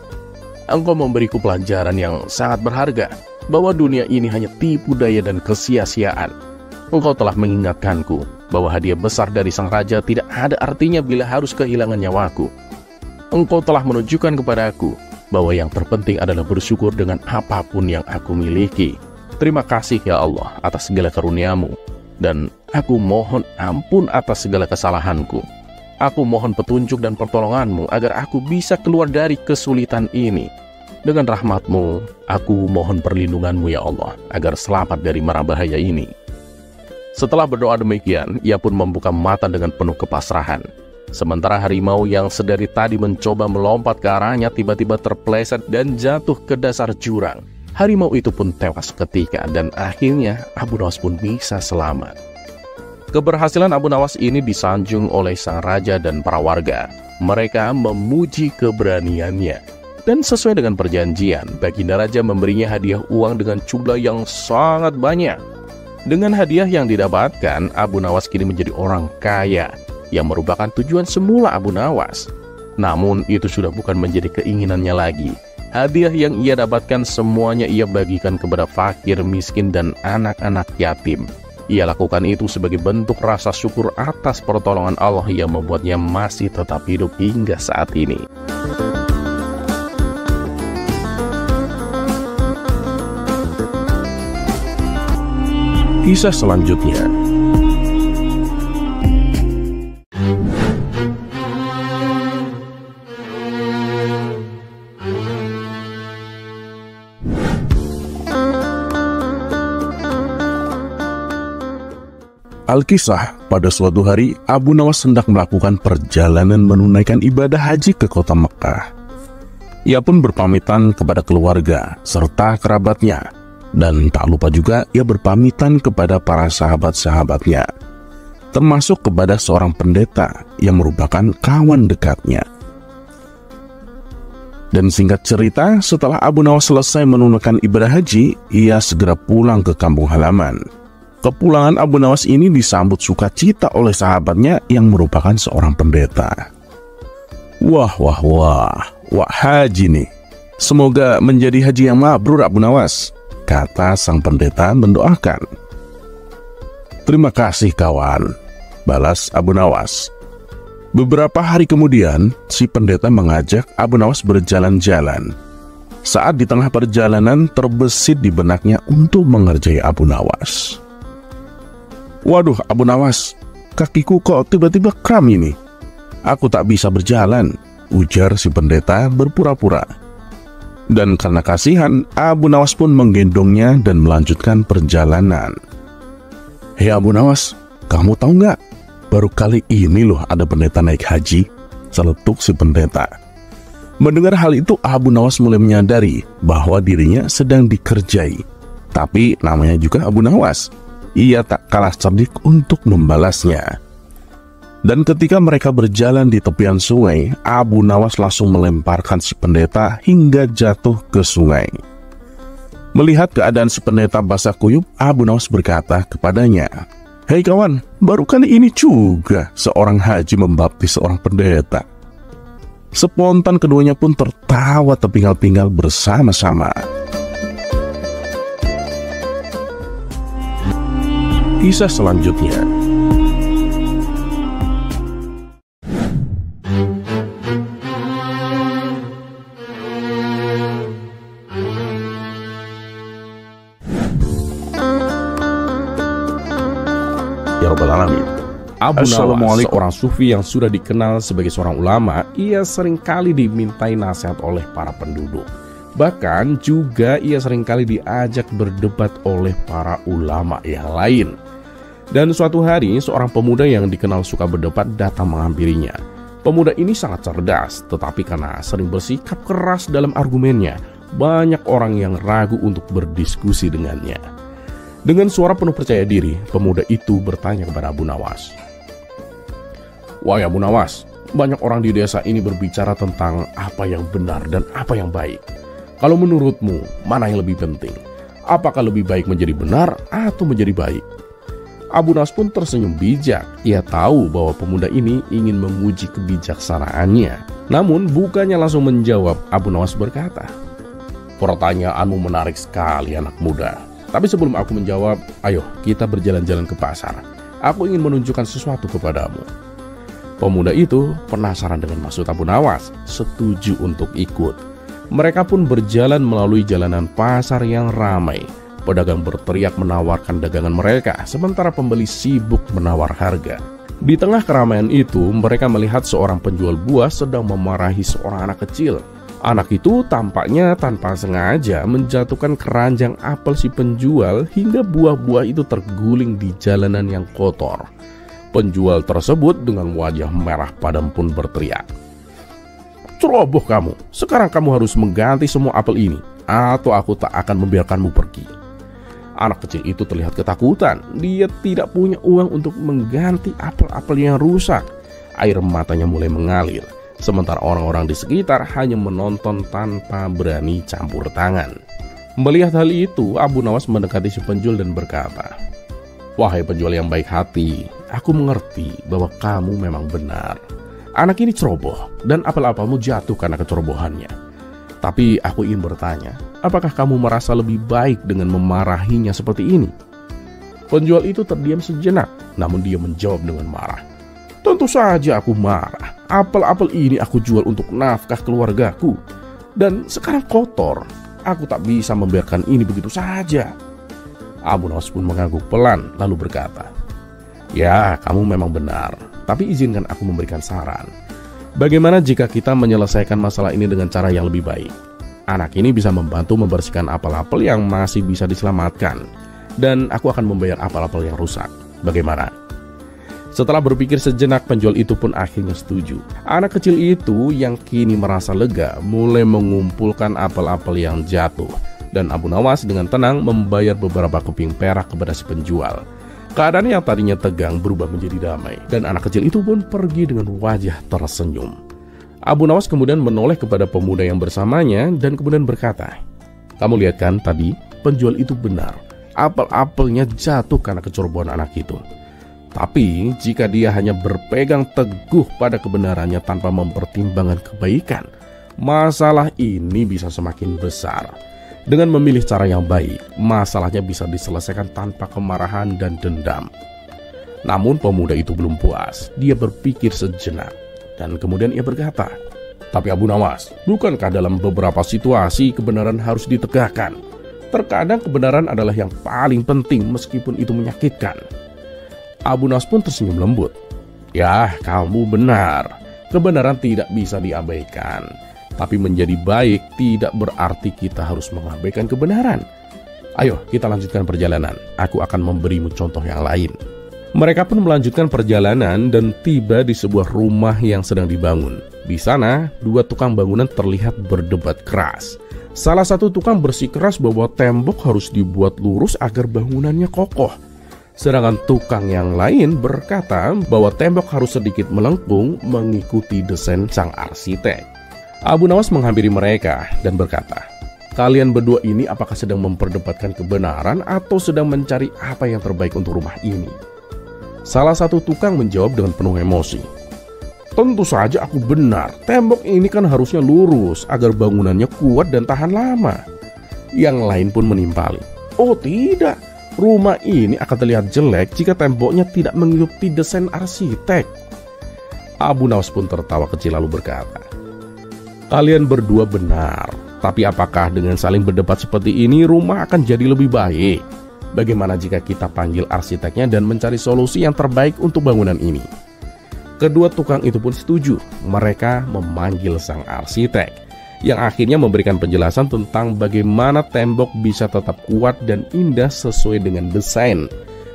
Engkau memberiku pelajaran yang sangat berharga, bahwa dunia ini hanya tipu daya dan kesia-siaan. Engkau telah mengingatkanku bahwa hadiah besar dari sang raja tidak ada artinya bila harus kehilangan nyawaku. Engkau telah menunjukkan kepadaku bahwa yang terpenting adalah bersyukur dengan apapun yang aku miliki. Terima kasih ya Allah atas segala karunia-Mu, dan aku mohon ampun atas segala kesalahanku. Aku mohon petunjuk dan pertolongan-Mu agar aku bisa keluar dari kesulitan ini. Dengan rahmat-Mu, aku mohon perlindungan-Mu ya Allah, agar selamat dari mara bahaya ini. Setelah berdoa demikian, ia pun membuka mata dengan penuh kepasrahan. Sementara harimau yang sedari tadi mencoba melompat ke arahnya tiba-tiba terpeleset dan jatuh ke dasar jurang. Harimau itu pun tewas seketika dan akhirnya Abu Nawas pun bisa selamat. Keberhasilan Abu Nawas ini disanjung oleh sang raja dan para warga. Mereka memuji keberaniannya. Dan sesuai dengan perjanjian, Baginda Raja memberinya hadiah uang dengan jumlah yang sangat banyak. Dengan hadiah yang didapatkan, Abu Nawas kini menjadi orang kaya, yang merupakan tujuan semula Abu Nawas. Namun itu sudah bukan menjadi keinginannya lagi. Hadiah yang ia dapatkan semuanya ia bagikan kepada fakir, miskin, dan anak-anak yatim. Ia lakukan itu sebagai bentuk rasa syukur atas pertolongan Allah yang membuatnya masih tetap hidup hingga saat ini. Kisah selanjutnya. Alkisah, pada suatu hari Abu Nawas hendak melakukan perjalanan menunaikan ibadah haji ke kota Mekah. Ia pun berpamitan kepada keluarga serta kerabatnya, dan tak lupa juga ia berpamitan kepada para sahabat-sahabatnya, termasuk kepada seorang pendeta yang merupakan kawan dekatnya. Dan singkat cerita, setelah Abu Nawas selesai menunaikan ibadah haji, ia segera pulang ke kampung halaman. Kepulangan Abu Nawas ini disambut sukacita oleh sahabatnya yang merupakan seorang pendeta. Wah, haji nih. Semoga menjadi haji yang mabrur Abu Nawas, kata sang pendeta mendoakan. Terima kasih kawan, balas Abu Nawas. Beberapa hari kemudian, si pendeta mengajak Abu Nawas berjalan-jalan. Saat di tengah perjalanan, terbesit di benaknya untuk mengerjai Abu Nawas. Waduh Abu Nawas, kakiku kok tiba-tiba kram ini. Aku tak bisa berjalan, ujar si pendeta berpura-pura. Dan karena kasihan, Abu Nawas pun menggendongnya dan melanjutkan perjalanan. Hei Abu Nawas, kamu tahu nggak? Baru kali ini loh ada pendeta naik haji, celetuk si pendeta. Mendengar hal itu, Abu Nawas mulai menyadari bahwa dirinya sedang dikerjai. Tapi namanya juga Abu Nawas. Ia tak kalah cerdik untuk membalasnya. Dan ketika mereka berjalan di tepian sungai, Abu Nawas langsung melemparkan si pendeta hingga jatuh ke sungai. Melihat keadaan si pendeta basah kuyup, Abu Nawas berkata kepadanya, "Hei kawan, baru kali ini juga seorang haji membaptis seorang pendeta." Spontan keduanya pun tertawa terpinggal-pinggal bersama-sama. Kisah selanjutnya. Abu Nawas, Assalamualaikum. seorang sufi yang sudah dikenal sebagai seorang ulama, ia seringkali dimintai nasihat oleh para penduduk. Bahkan juga ia seringkali diajak berdebat oleh para ulama yang lain. Dan suatu hari, seorang pemuda yang dikenal suka berdebat datang menghampirinya. Pemuda ini sangat cerdas, tetapi karena sering bersikap keras dalam argumennya, banyak orang yang ragu untuk berdiskusi dengannya. Dengan suara penuh percaya diri, pemuda itu bertanya kepada Abu Nawas. "Wahai Abu Nawas, banyak orang di desa ini berbicara tentang apa yang benar dan apa yang baik. Kalau menurutmu, mana yang lebih penting? Apakah lebih baik menjadi benar atau menjadi baik?" Abu Nawas pun tersenyum bijak. Ia tahu bahwa pemuda ini ingin menguji kebijaksanaannya. Namun bukannya langsung menjawab, Abu Nawas berkata, "Pertanyaanmu menarik sekali anak muda. Tapi sebelum aku menjawab, ayo kita berjalan-jalan ke pasar. Aku ingin menunjukkan sesuatu kepadamu." Pemuda itu penasaran dengan maksud Abu Nawas, setuju untuk ikut. Mereka pun berjalan melalui jalanan pasar yang ramai. Pedagang berteriak menawarkan dagangan mereka, sementara pembeli sibuk menawar harga. Di tengah keramaian itu, mereka melihat seorang penjual buah sedang memarahi seorang anak kecil. Anak itu tampaknya tanpa sengaja menjatuhkan keranjang apel si penjual hingga buah-buah itu terguling di jalanan yang kotor. Penjual tersebut dengan wajah merah padam pun berteriak, "Ceroboh kamu, sekarang kamu harus mengganti semua apel ini, atau aku tak akan membiarkanmu pergi." Anak kecil itu terlihat ketakutan. Dia tidak punya uang untuk mengganti apel-apel yang rusak. Air matanya mulai mengalir, sementara orang-orang di sekitar hanya menonton tanpa berani campur tangan. Melihat hal itu, Abu Nawas mendekati si penjual dan berkata, "Wahai penjual yang baik hati, aku mengerti bahwa kamu memang benar. Anak ini ceroboh dan apel-apelmu jatuh karena kecerobohannya. Tapi aku ingin bertanya, apakah kamu merasa lebih baik dengan memarahinya seperti ini?" Penjual itu terdiam sejenak, namun dia menjawab dengan marah, "Tentu saja aku marah. Apel-apel ini aku jual untuk nafkah keluargaku. Dan sekarang kotor. Aku tak bisa membiarkan ini begitu saja." Abu Nawas pun mengangguk pelan lalu berkata, "Ya, kamu memang benar. Tapi izinkan aku memberikan saran. Bagaimana jika kita menyelesaikan masalah ini dengan cara yang lebih baik? Anak ini bisa membantu membersihkan apel-apel yang masih bisa diselamatkan, dan aku akan membayar apel-apel yang rusak. Bagaimana?" Setelah berpikir sejenak, penjual itu pun akhirnya setuju. Anak kecil itu yang kini merasa lega mulai mengumpulkan apel-apel yang jatuh, dan Abu Nawas dengan tenang membayar beberapa keping perak kepada si penjual. Keadaan yang tadinya tegang berubah menjadi damai, dan anak kecil itu pun pergi dengan wajah tersenyum. Abu Nawas kemudian menoleh kepada pemuda yang bersamanya dan kemudian berkata, "Kamu lihat kan tadi, penjual itu benar. Apel-apelnya jatuh karena kecerobohan anak itu. Tapi jika dia hanya berpegang teguh pada kebenarannya tanpa mempertimbangkan kebaikan, masalah ini bisa semakin besar. Dengan memilih cara yang baik, masalahnya bisa diselesaikan tanpa kemarahan dan dendam." Namun pemuda itu belum puas. Dia berpikir sejenak dan kemudian ia berkata, "Tapi Abu Nawas, bukankah dalam beberapa situasi kebenaran harus ditegakkan? Terkadang kebenaran adalah yang paling penting meskipun itu menyakitkan." Abu Nawas pun tersenyum lembut. "Ya, kamu benar. Kebenaran tidak bisa diabaikan. Tapi menjadi baik tidak berarti kita harus mengabaikan kebenaran. Ayo kita lanjutkan perjalanan. Aku akan memberimu contoh yang lain." Mereka pun melanjutkan perjalanan dan tiba di sebuah rumah yang sedang dibangun. Di sana, dua tukang bangunan terlihat berdebat keras. Salah satu tukang bersikeras bahwa tembok harus dibuat lurus agar bangunannya kokoh. Sedangkan tukang yang lain berkata bahwa tembok harus sedikit melengkung mengikuti desain sang arsitek. Abu Nawas menghampiri mereka dan berkata, "Kalian berdua ini apakah sedang memperdebatkan kebenaran atau sedang mencari apa yang terbaik untuk rumah ini?" Salah satu tukang menjawab dengan penuh emosi, "Tentu saja aku benar. Tembok ini kan harusnya lurus agar bangunannya kuat dan tahan lama." Yang lain pun menimpali, "Oh tidak, rumah ini akan terlihat jelek jika temboknya tidak mengikuti desain arsitek." Abu Nawas pun tertawa kecil lalu berkata, "Kalian berdua benar, tapi apakah dengan saling berdebat seperti ini rumah akan jadi lebih baik? Bagaimana jika kita panggil arsiteknya dan mencari solusi yang terbaik untuk bangunan ini? Kedua tukang itu pun setuju. Mereka memanggil sang arsitek, yang akhirnya memberikan penjelasan tentang bagaimana tembok bisa tetap kuat dan indah sesuai dengan desain.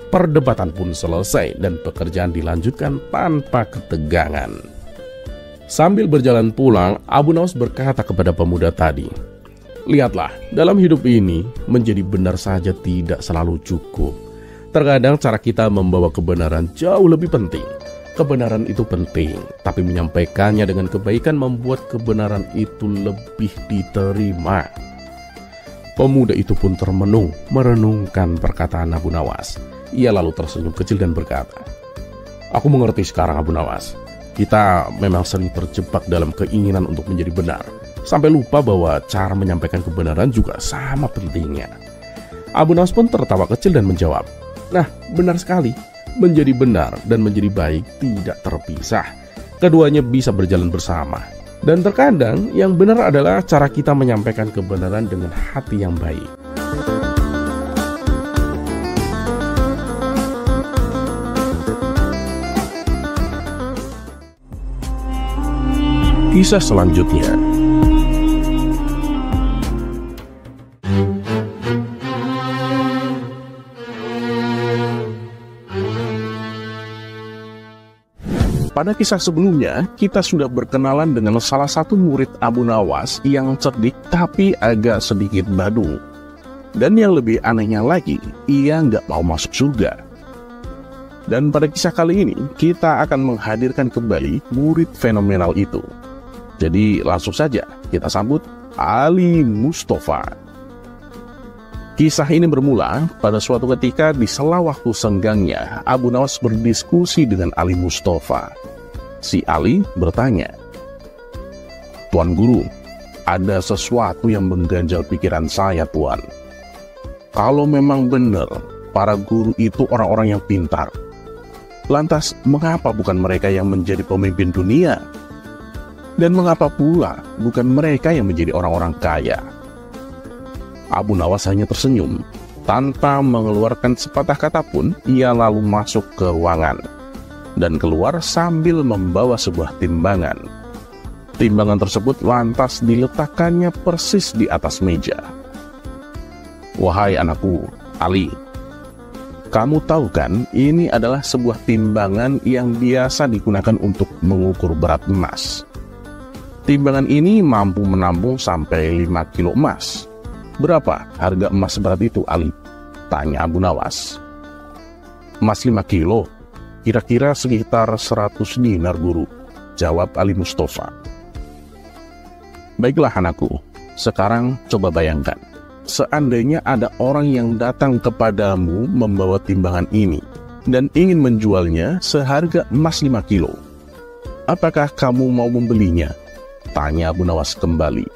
Perdebatan pun selesai dan pekerjaan dilanjutkan tanpa ketegangan. Sambil berjalan pulang, Abu Nawas berkata kepada pemuda tadi, "Lihatlah, dalam hidup ini menjadi benar saja tidak selalu cukup. Terkadang cara kita membawa kebenaran jauh lebih penting. Kebenaran itu penting, tapi menyampaikannya dengan kebaikan membuat kebenaran itu lebih diterima." Pemuda itu pun termenung, merenungkan perkataan Abu Nawas. Ia lalu tersenyum kecil dan berkata, "Aku mengerti sekarang, Abu Nawas. Kita memang sering terjebak dalam keinginan untuk menjadi benar, sampai lupa bahwa cara menyampaikan kebenaran juga sama pentingnya." Abu Nawas pun tertawa kecil dan menjawab, "Nah, benar sekali. Menjadi benar dan menjadi baik tidak terpisah. Keduanya bisa berjalan bersama. Dan terkadang yang benar adalah cara kita menyampaikan kebenaran dengan hati yang baik." Kisah selanjutnya. Pada kisah sebelumnya, kita sudah berkenalan dengan salah satu murid Abu Nawas yang cerdik tapi agak sedikit badung. Dan yang lebih anehnya lagi, ia nggak mau masuk surga. Dan pada kisah kali ini, kita akan menghadirkan kembali murid fenomenal itu. Jadi langsung saja kita sambut Ali Mustafa. Kisah ini bermula pada suatu ketika di sela waktu senggangnya, Abu Nawas berdiskusi dengan Ali Mustafa. Si Ali bertanya, "Tuan Guru, ada sesuatu yang mengganjal pikiran saya, Tuan. Kalau memang benar para guru itu orang-orang yang pintar, lantas mengapa bukan mereka yang menjadi pemimpin dunia? Dan mengapa pula bukan mereka yang menjadi orang-orang kaya?" Abu Nawas hanya tersenyum. Tanpa mengeluarkan sepatah kata pun, ia lalu masuk ke ruangan dan keluar sambil membawa sebuah timbangan. Timbangan tersebut lantas diletakkannya persis di atas meja. "Wahai anakku, Ali, kamu tahu kan ini adalah sebuah timbangan yang biasa digunakan untuk mengukur berat emas. Timbangan ini mampu menampung sampai 5 kilo emas. Berapa harga emas seberat itu, Ali?" tanya Abu Nawas. "Emas 5 kilo, kira-kira sekitar 100 dinar, Guru," jawab Ali Mustafa. "Baiklah anakku, sekarang coba bayangkan. Seandainya ada orang yang datang kepadamu membawa timbangan ini dan ingin menjualnya seharga emas 5 kilo. Apakah kamu mau membelinya?" tanya Abu Nawas kembali.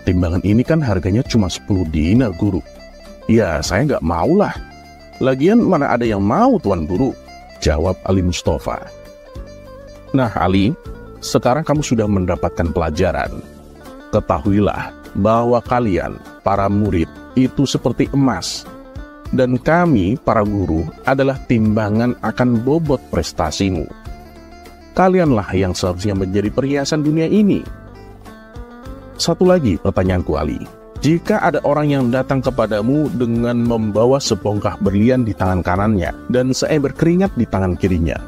"Timbangan ini kan harganya cuma 10 dinar, Guru." "Ya, saya nggak maulah. Lagian mana ada yang mau, Tuan Guru," jawab Ali Mustafa. "Nah Ali, sekarang kamu sudah mendapatkan pelajaran. Ketahuilah bahwa kalian, para murid, itu seperti emas. Dan kami, para guru, adalah timbangan akan bobot prestasimu. Kalianlah yang seharusnya menjadi perhiasan dunia ini. Satu lagi pertanyaanku, Ali. Jika ada orang yang datang kepadamu dengan membawa sebongkah berlian di tangan kanannya dan seember keringat di tangan kirinya,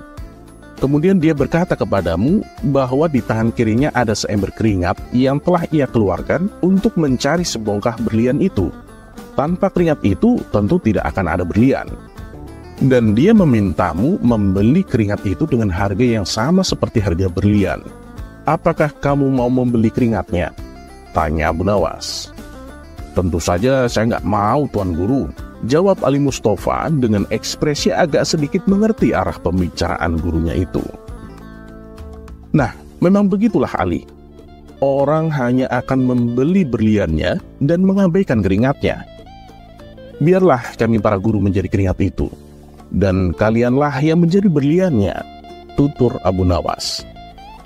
kemudian dia berkata kepadamu bahwa di tangan kirinya ada seember keringat yang telah ia keluarkan untuk mencari sebongkah berlian itu. Tanpa keringat itu tentu tidak akan ada berlian. Dan dia memintamu membeli keringat itu dengan harga yang sama seperti harga berlian. Apakah kamu mau membeli keringatnya?" tanya Abu Nawas. "Tentu saja saya nggak mau, Tuan Guru," jawab Ali Mustafa dengan ekspresi agak sedikit mengerti arah pembicaraan gurunya itu. "Nah, memang begitulah Ali. Orang hanya akan membeli berliannya dan mengabaikan keringatnya. Biarlah kami para guru menjadi keringat itu, dan kalianlah yang menjadi berliannya," tutur Abu Nawas.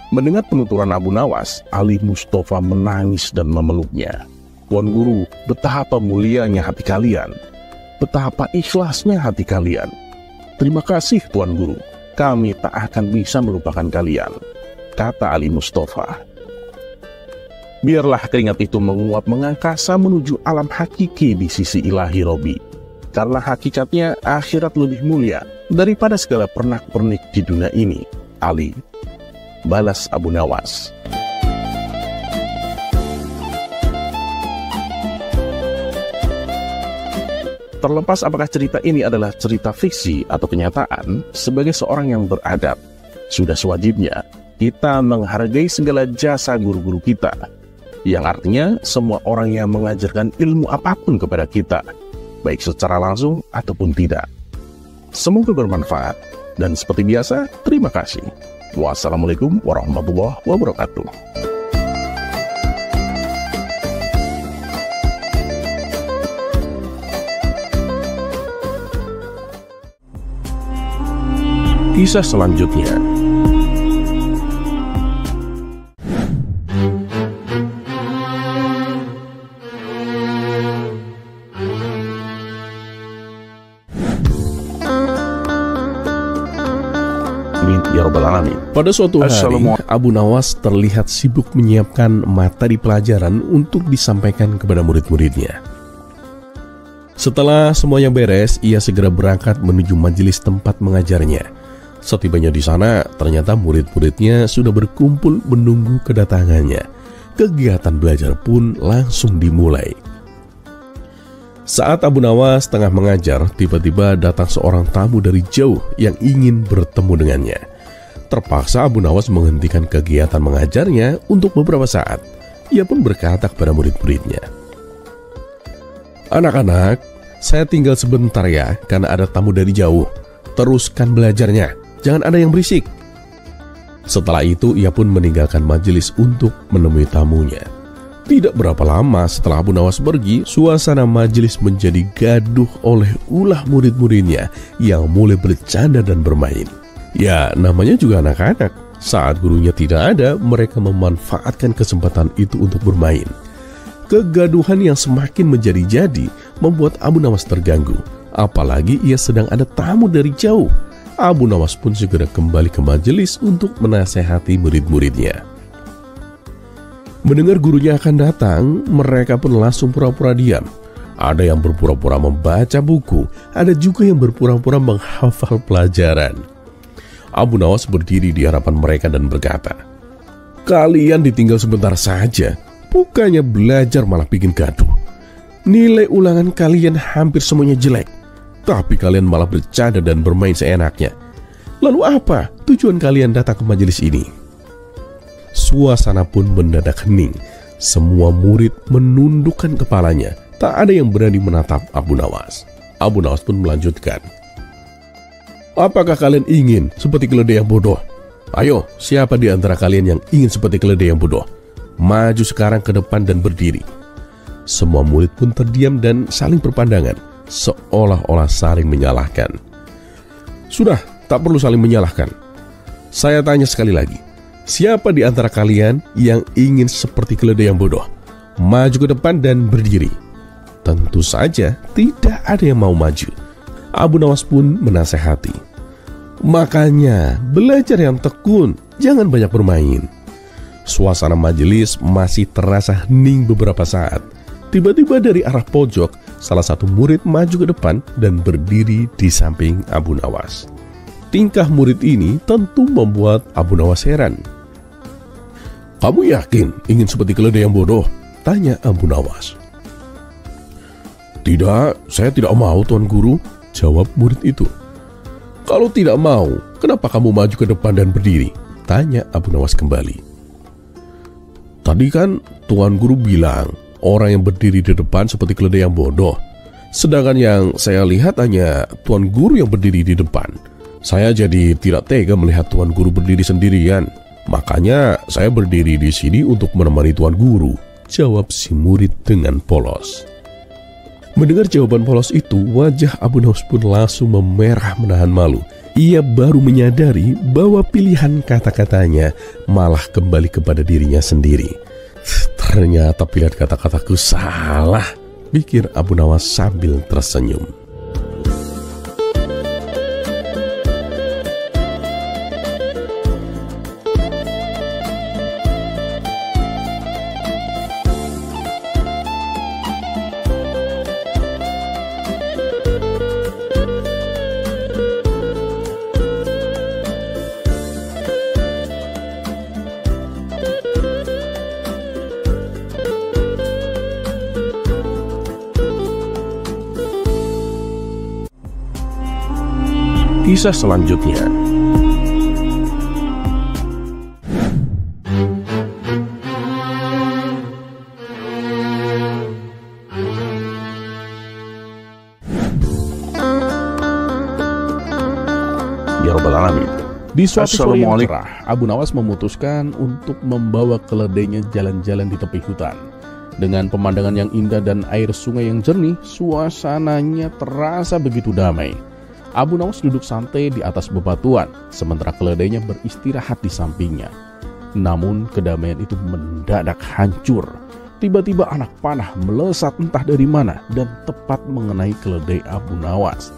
Mendengar penuturan Abu Nawas, Ali Mustafa menangis dan memeluknya. "Tuan Guru, betapa mulianya hati kalian. betapa ikhlasnya hati kalian. Terima kasih Tuan Guru, kami tak akan bisa melupakan kalian, kata Ali Mustafa. Biarlah keringat itu menguap mengangkasa menuju alam hakiki di sisi ilahi Robi. Karena hakikatnya akhirat lebih mulia daripada segala pernak-pernik di dunia ini, Ali, balas Abu Nawas. Terlepas apakah cerita ini adalah cerita fiksi atau kenyataan, sebagai seorang yang beradab, sudah sewajibnya kita menghargai segala jasa guru-guru kita, yang artinya semua orang yang mengajarkan ilmu apapun kepada kita, baik secara langsung ataupun tidak. Semoga bermanfaat, dan seperti biasa, terima kasih. Wassalamualaikum warahmatullahi wabarakatuh. Kisah selanjutnya. Amin ya rabbal alamin. Pada suatu hari, Abu Nawas terlihat sibuk menyiapkan materi pelajaran untuk disampaikan kepada murid-muridnya. Setelah semuanya beres, ia segera berangkat menuju majelis tempat mengajarnya. Setibanya di sana, ternyata murid-muridnya sudah berkumpul menunggu kedatangannya. Kegiatan belajar pun langsung dimulai. Saat Abu Nawas tengah mengajar, tiba-tiba datang seorang tamu dari jauh yang ingin bertemu dengannya. Terpaksa Abu Nawas menghentikan kegiatan mengajarnya untuk beberapa saat. Ia pun berkata kepada murid-muridnya, "Anak-anak, saya tinggal sebentar ya, karena ada tamu dari jauh. Teruskan belajarnya, jangan ada yang berisik." Setelah itu, ia pun meninggalkan majelis untuk menemui tamunya. Tidak berapa lama setelah Abu Nawas pergi, suasana majelis menjadi gaduh oleh ulah murid-muridnya yang mulai bercanda dan bermain. Ya, namanya juga anak-anak. Saat gurunya tidak ada, mereka memanfaatkan kesempatan itu untuk bermain. Kegaduhan yang semakin menjadi-jadi membuat Abu Nawas terganggu. Apalagi ia sedang ada tamu dari jauh. Abu Nawas pun segera kembali ke majelis untuk menasehati murid-muridnya. Mendengar gurunya akan datang, mereka pun langsung pura-pura diam. Ada yang berpura-pura membaca buku, ada juga yang berpura-pura menghafal pelajaran. Abu Nawas berdiri di hadapan mereka dan berkata, "Kalian ditinggal sebentar saja. Bukannya belajar malah bikin gaduh. Nilai ulangan kalian hampir semuanya jelek, tapi kalian malah bercanda dan bermain seenaknya. Lalu apa tujuan kalian datang ke majelis ini?" Suasana pun mendadak hening. Semua murid menundukkan kepalanya. Tak ada yang berani menatap Abu Nawas. Abu Nawas pun melanjutkan, "Apakah kalian ingin seperti keledai yang bodoh? Ayo, siapa di antara kalian yang ingin seperti keledai yang bodoh? Maju sekarang ke depan dan berdiri." Semua murid pun terdiam dan saling berpandangan, seolah-olah saling menyalahkan. "Sudah, tak perlu saling menyalahkan. Saya tanya sekali lagi, siapa di antara kalian yang ingin seperti keledai yang bodoh? Maju ke depan dan berdiri." Tentu saja tidak ada yang mau maju. Abu Nawas pun menasehati, "Makanya belajar yang tekun, jangan banyak bermain." Suasana majelis masih terasa hening beberapa saat. Tiba-tiba dari arah pojok, salah satu murid maju ke depan dan berdiri di samping Abu Nawas. Tingkah murid ini tentu membuat Abu Nawas heran. "Kamu yakin ingin seperti keledai yang bodoh?" tanya Abu Nawas. "Tidak, saya tidak mau, Tuan Guru," jawab murid itu. "Kalau tidak mau, kenapa kamu maju ke depan dan berdiri?" tanya Abu Nawas kembali. "Tadi kan Tuan Guru bilang orang yang berdiri di depan seperti keledai yang bodoh. Sedangkan yang saya lihat hanya Tuan Guru yang berdiri di depan. Saya jadi tidak tega melihat Tuan Guru berdiri sendirian. Makanya saya berdiri di sini untuk menemani Tuan Guru," jawab si murid dengan polos. Mendengar jawaban polos itu, wajah Abu Nawas pun langsung memerah menahan malu. Ia baru menyadari bahwa pilihan kata-katanya malah kembali kepada dirinya sendiri. Ternyata pilihan kata-kataku salah, pikir Abu Nawas sambil tersenyum. kisah selanjutnya. Ya Rabbal Alamin. Di suatu sore yang Assalamualaikum. cerah, Abu Nawas memutuskan untuk membawa keledainya jalan-jalan di tepi hutan. Dengan pemandangan yang indah dan air sungai yang jernih, suasananya terasa begitu damai. Abu Nawas duduk santai di atas bebatuan, sementara keledainya beristirahat di sampingnya. Namun kedamaian itu mendadak hancur. Tiba-tiba anak panah melesat entah dari mana dan tepat mengenai keledai Abu Nawas.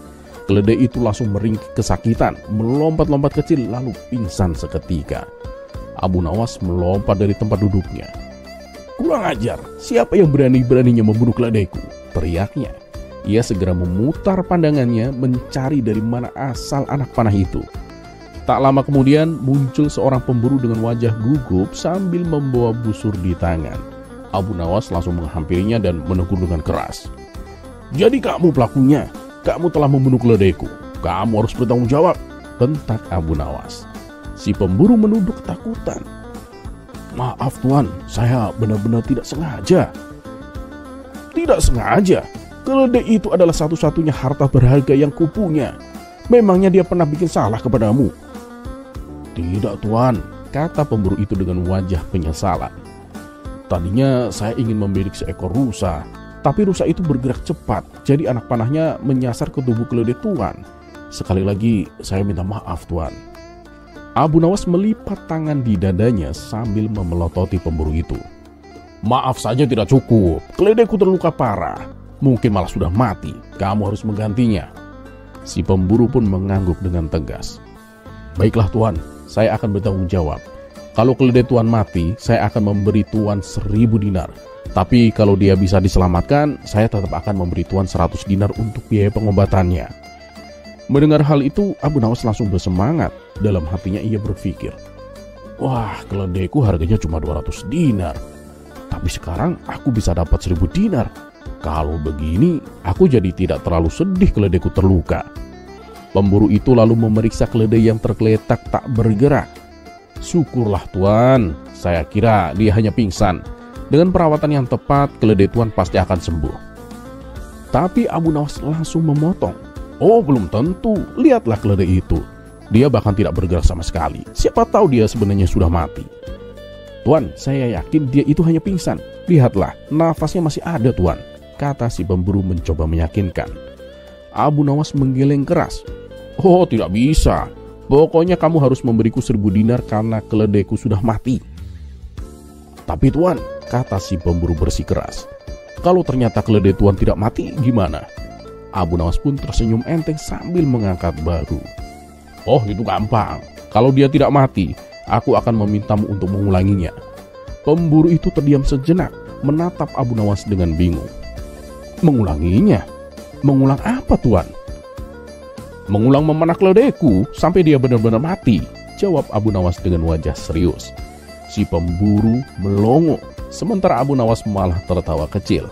Keledai itu langsung meringkik kesakitan, melompat-lompat kecil lalu pingsan seketika. Abu Nawas melompat dari tempat duduknya. "Kurang ajar, siapa yang berani-beraninya membunuh keledaiku?" teriaknya. Ia segera memutar pandangannya mencari dari mana asal anak panah itu. Tak lama kemudian muncul seorang pemburu dengan wajah gugup sambil membawa busur di tangan. Abu Nawas langsung menghampirinya dan menegur dengan keras. "Jadi kamu pelakunya? Kamu telah membunuh keledaiku. Kamu harus bertanggung jawab," bentak Abu Nawas. Si pemburu menunduk ketakutan. "Maaf Tuan, saya benar-benar tidak sengaja." "Tidak sengaja? Keledai itu adalah satu-satunya harta berharga yang kupunya. Memangnya dia pernah bikin salah kepadamu?" "Tidak Tuan," kata pemburu itu dengan wajah penyesalan. "Tadinya saya ingin membidik seekor rusa, tapi rusa itu bergerak cepat, jadi anak panahnya menyasar ke tubuh keledai Tuan. Sekali lagi saya minta maaf Tuan." Abu Nawas melipat tangan di dadanya sambil memelototi pemburu itu. "Maaf saja tidak cukup, keledaiku terluka parah. Mungkin malah sudah mati, kamu harus menggantinya." Si pemburu pun mengangguk dengan tegas. "Baiklah Tuan, saya akan bertanggung jawab. Kalau keledai Tuan mati, saya akan memberi Tuan 1000 dinar. Tapi kalau dia bisa diselamatkan, saya tetap akan memberi Tuan 100 dinar untuk biaya pengobatannya." Mendengar hal itu, Abu Nawas langsung bersemangat. Dalam hatinya ia berpikir, "Wah, keledaiku harganya cuma 200 dinar. Tapi sekarang aku bisa dapat 1000 dinar. Kalau begini, aku jadi tidak terlalu sedih keledaiku terluka." Pemburu itu lalu memeriksa keledai yang tergeletak tak bergerak. "Syukurlah Tuan, saya kira dia hanya pingsan. Dengan perawatan yang tepat, keledai Tuan pasti akan sembuh." Tapi Abu Nawas langsung memotong. "Oh, belum tentu. Lihatlah keledai itu. Dia bahkan tidak bergerak sama sekali. Siapa tahu dia sebenarnya sudah mati." "Tuan, saya yakin dia itu hanya pingsan. Lihatlah, nafasnya masih ada Tuan," kata si pemburu mencoba meyakinkan. Abu Nawas menggeleng keras. "Oh, tidak bisa. Pokoknya kamu harus memberiku 1000 dinar karena keledaiku sudah mati." "Tapi Tuan," kata si pemburu bersikeras, "kalau ternyata keledai Tuan tidak mati, gimana?" Abu Nawas pun tersenyum enteng sambil mengangkat bahu. "Oh, itu gampang. Kalau dia tidak mati, aku akan memintamu untuk mengulanginya." Pemburu itu terdiam sejenak, menatap Abu Nawas dengan bingung. "Mengulanginya? Mengulang apa Tuan?" "Mengulang memanah keledaiku sampai dia benar-benar mati," jawab Abu Nawas dengan wajah serius. Si pemburu melongo, sementara Abu Nawas malah tertawa kecil.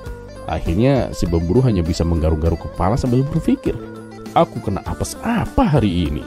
Akhirnya si pemburu hanya bisa menggaruk-garuk kepala sambil berpikir, "Aku kena apes apa hari ini?"